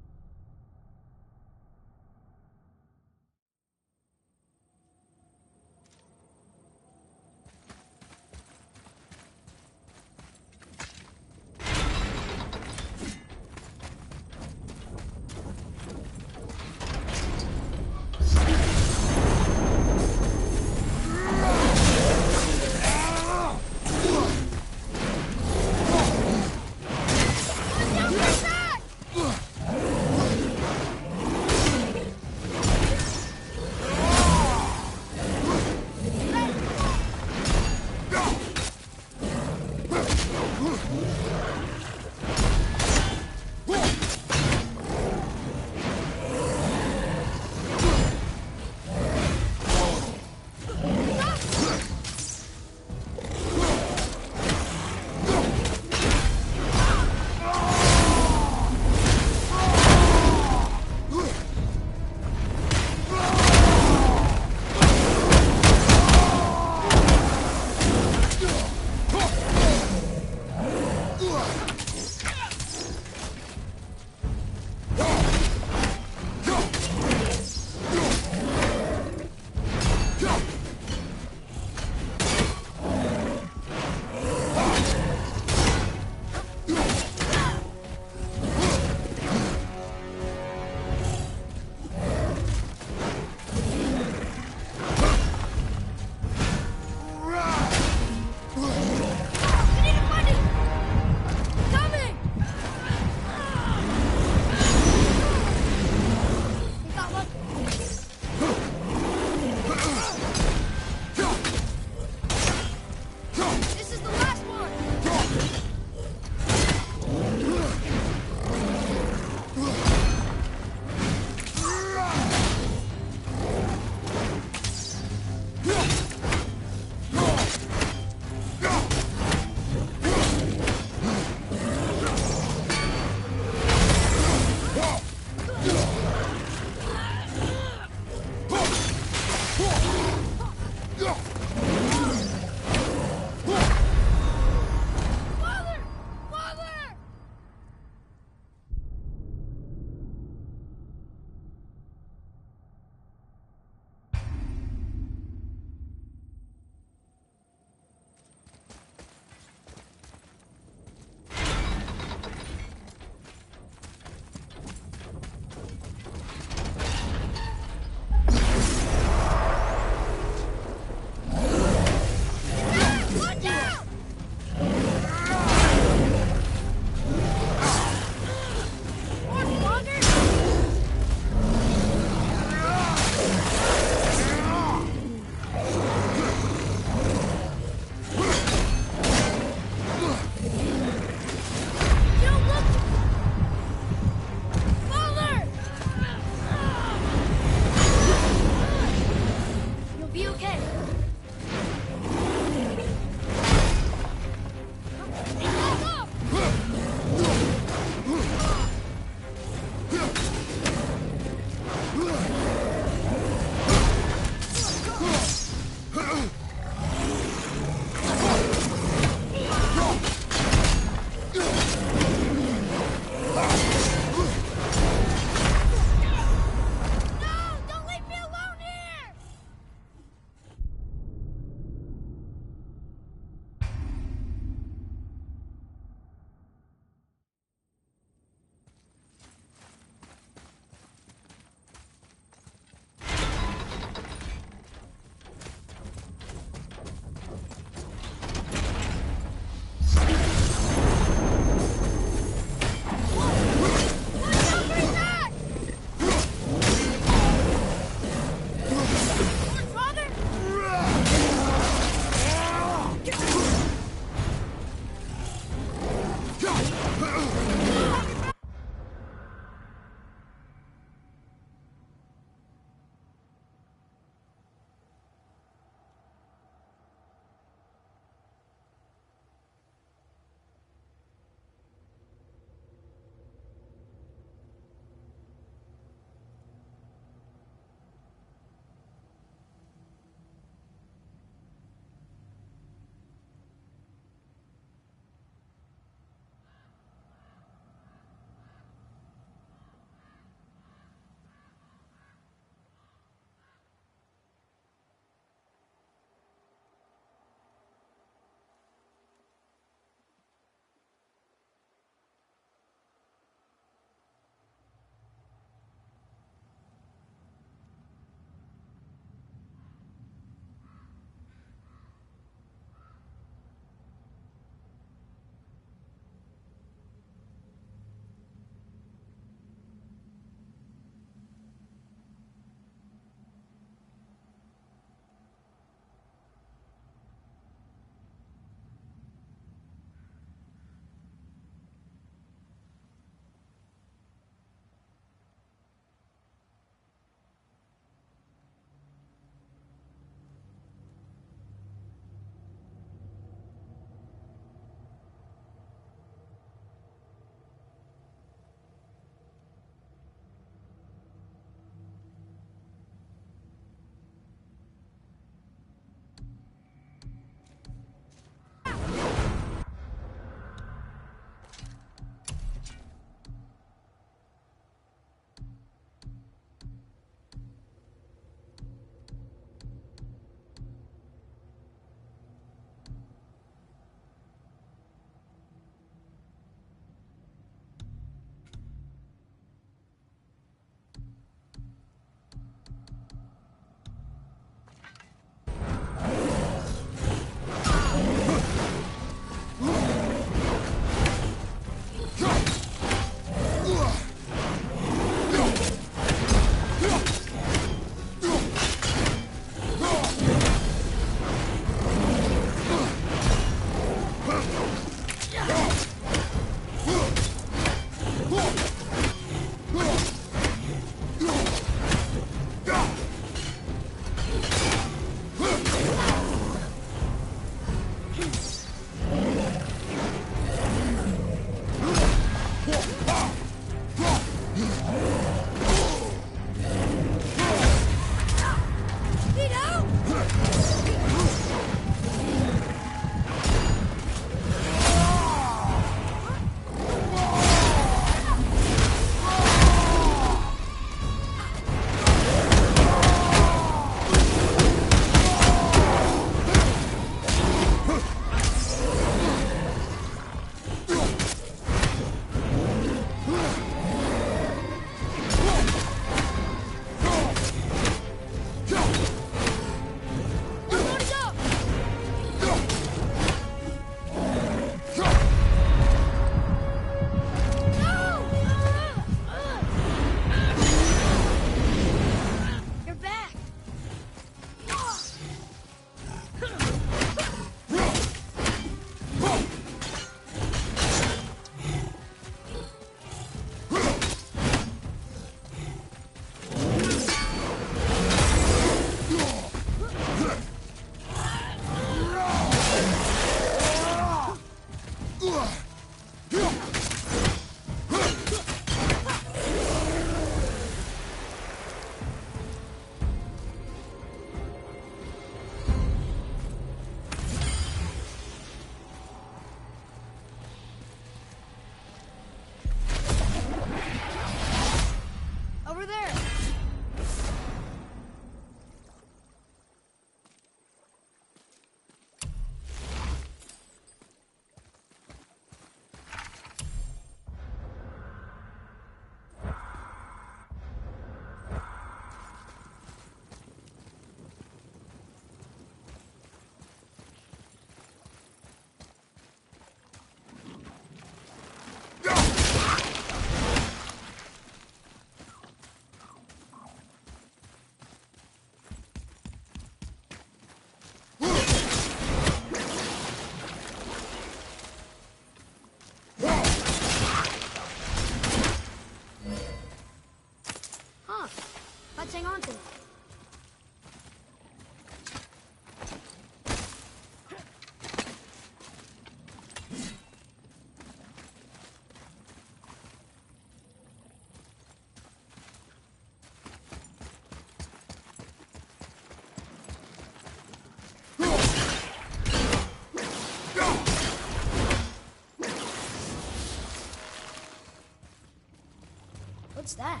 What's that?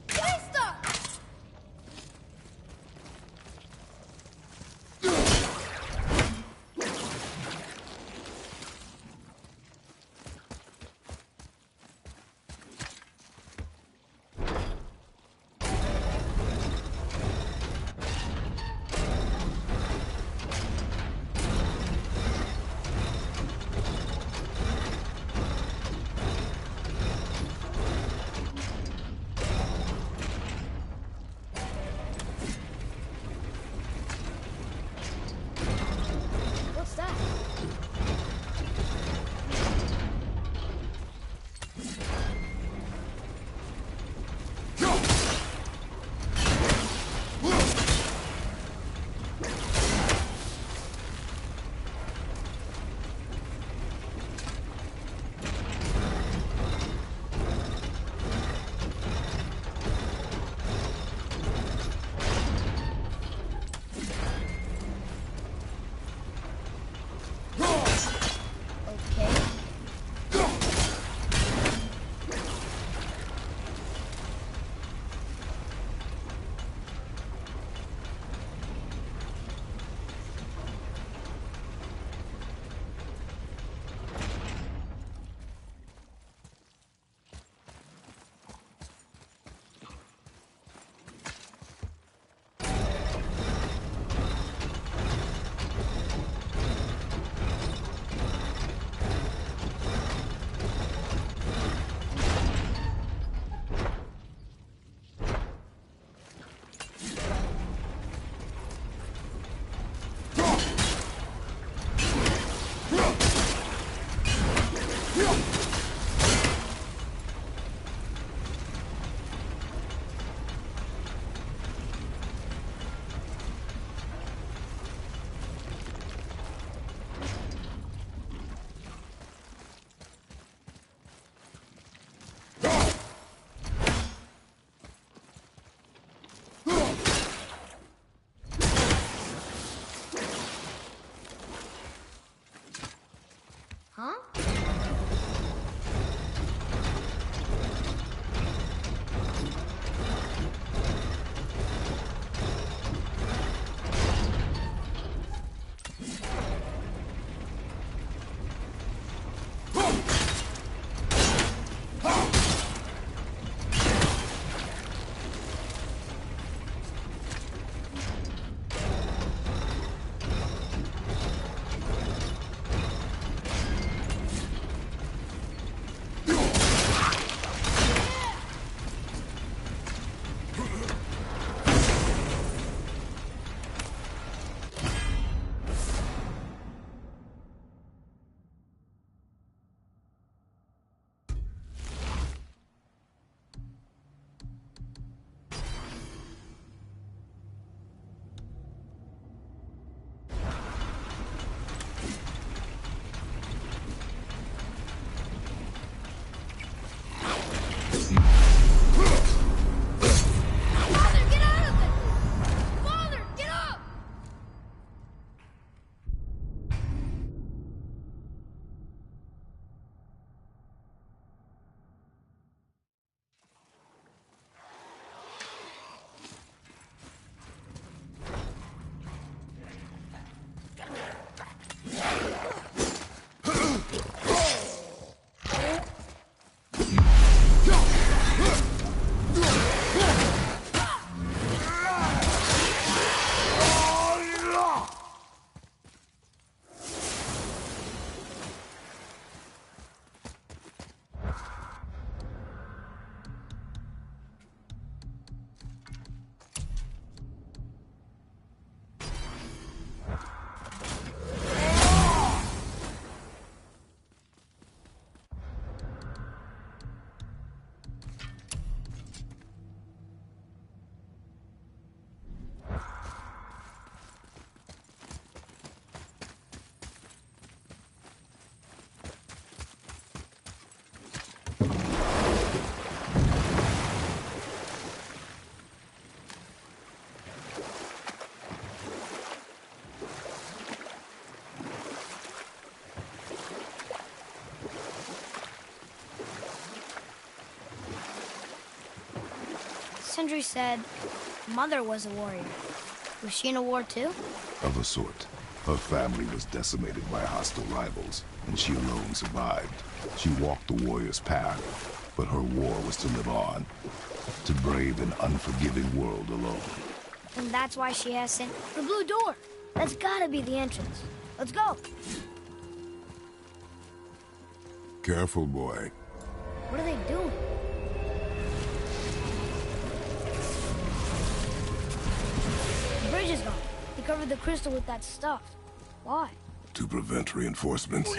Geister! Sindri said Mother was a warrior. Was she in a war too?
Of a sort. Her family was decimated by hostile rivals, and she alone survived. She walked the warrior's path, but her war was to live on, to brave an unforgiving world alone.
And that's why she has sent the blue door. That's gotta be the entrance. Let's go.
Careful, boy.
What are they doing? The bridge is gone. They covered the crystal with that stuff. Why?
To prevent reinforcements.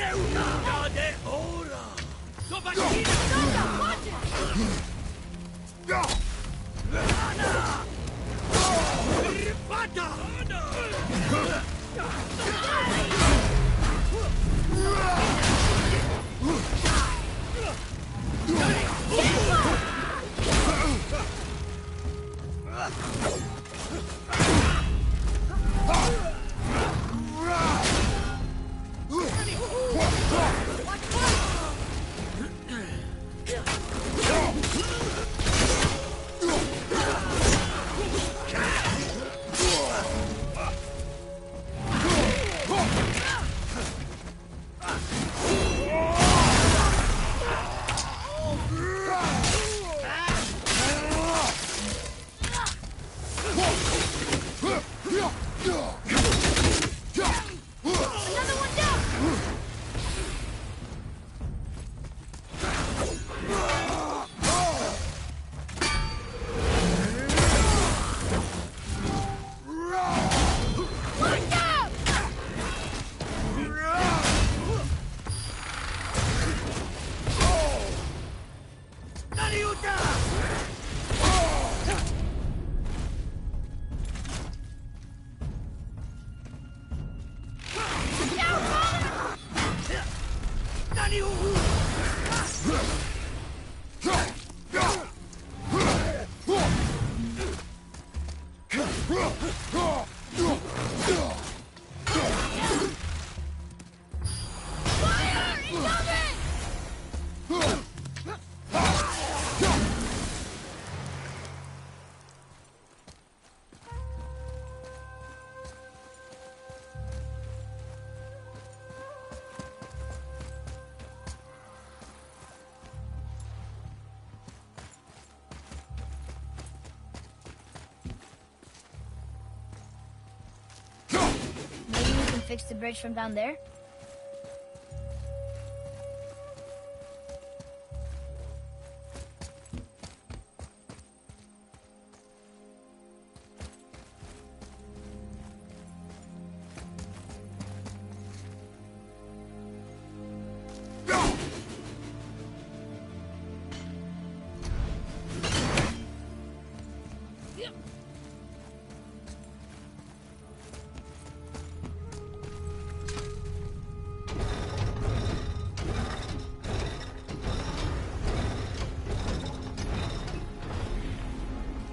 Fix the bridge from down there?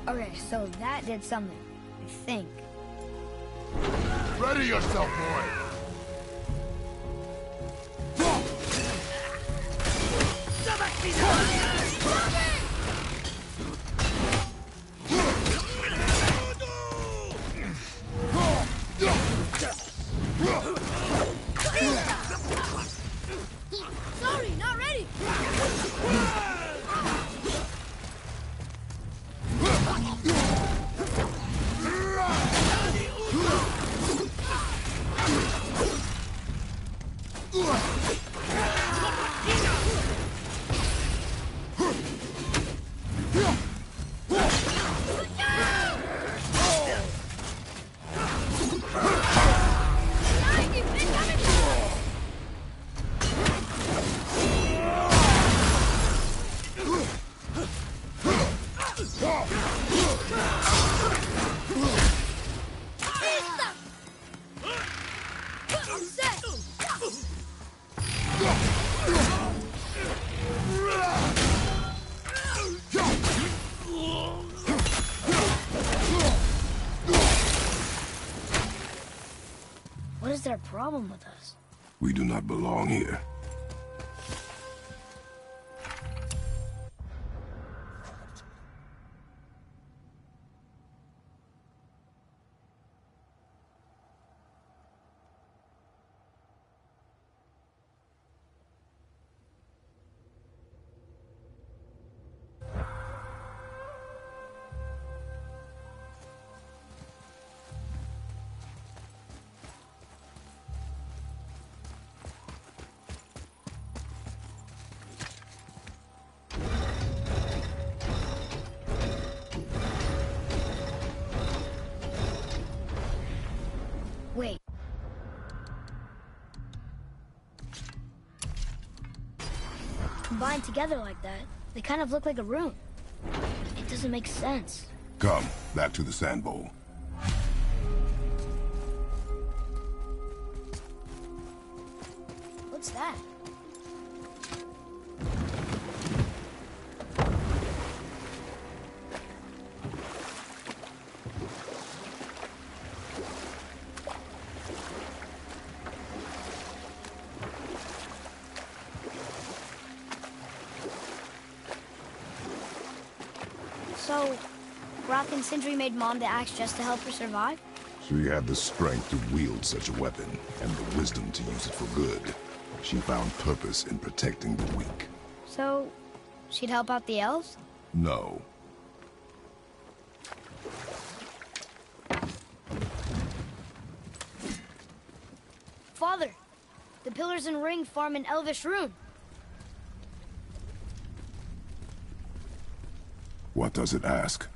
Okay, so that did something, I think.
Ready yourself, boy!
Sorry, not ready! What is their problem with us?
We do not belong here.
combined together like that. They kind of look like a room. It doesn't make sense.
Come, back to the sand bowl.
What's that? So, Rock and Sindri made Mom the axe just to help her survive?
She had the strength to wield such a weapon, and the wisdom to use it for good. She found purpose in protecting the weak.
So, she'd help out the elves?
No.
Father, the pillars and ring form an elvish rune.
What does it ask?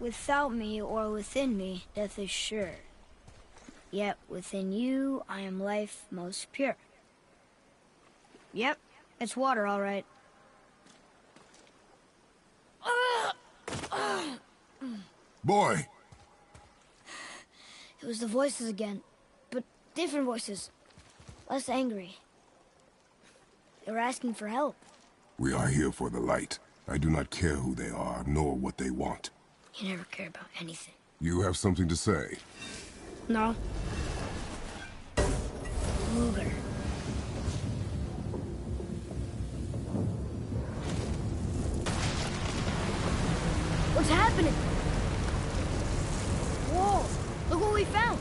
Without me or within me, death is sure. Yet within you, I am life most pure. Yep, it's water, all right.
Boy!
It was the voices again, but different voices. Less angry. They were asking for help.
We are here for the light. I do not care who they are, nor what they want.
You never care about anything.
You have something to say?
No. Luger. What's happening? Whoa! Look what we found!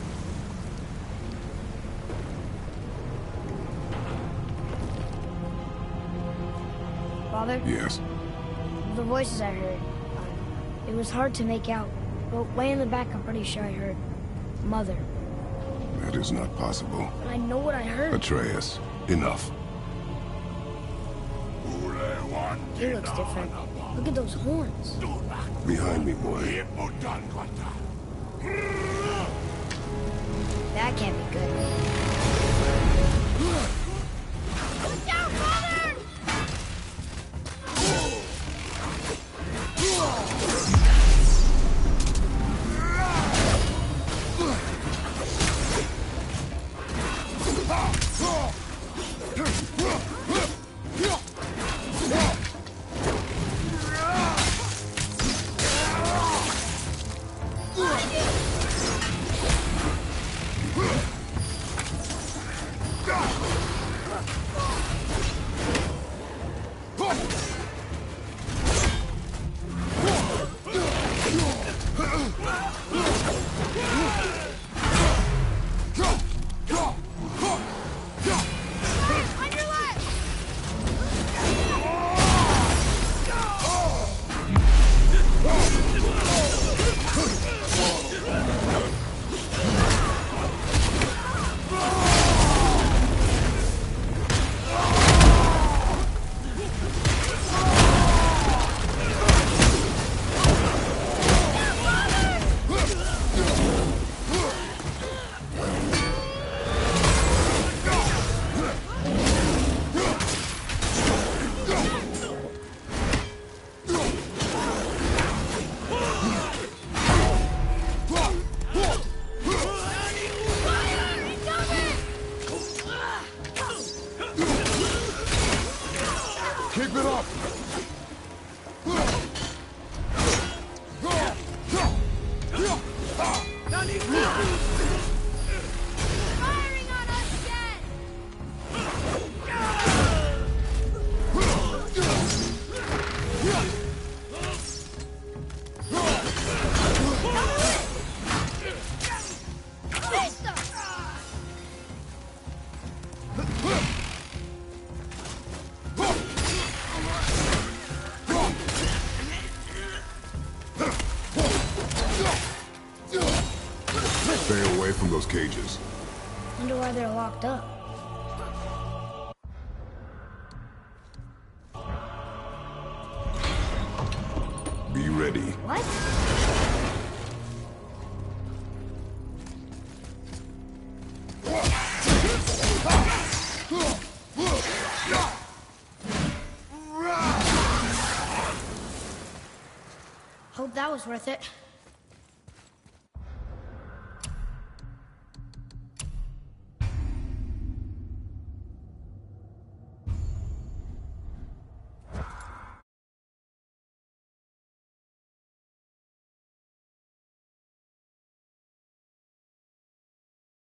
Father?
Yes.
The voices I heard. It was hard to make out, but way in the back I'm pretty sure I heard Mother.
That is not possible.
But I know what I heard.
Atreus, enough.
He looks different. Look at those horns.
Behind me, boy.
That can't be good. Look out, Father!
Keep it up!
Firing on us again!
Stay away from those cages.
Wonder why they're locked up.
Be ready.
What? was worth it.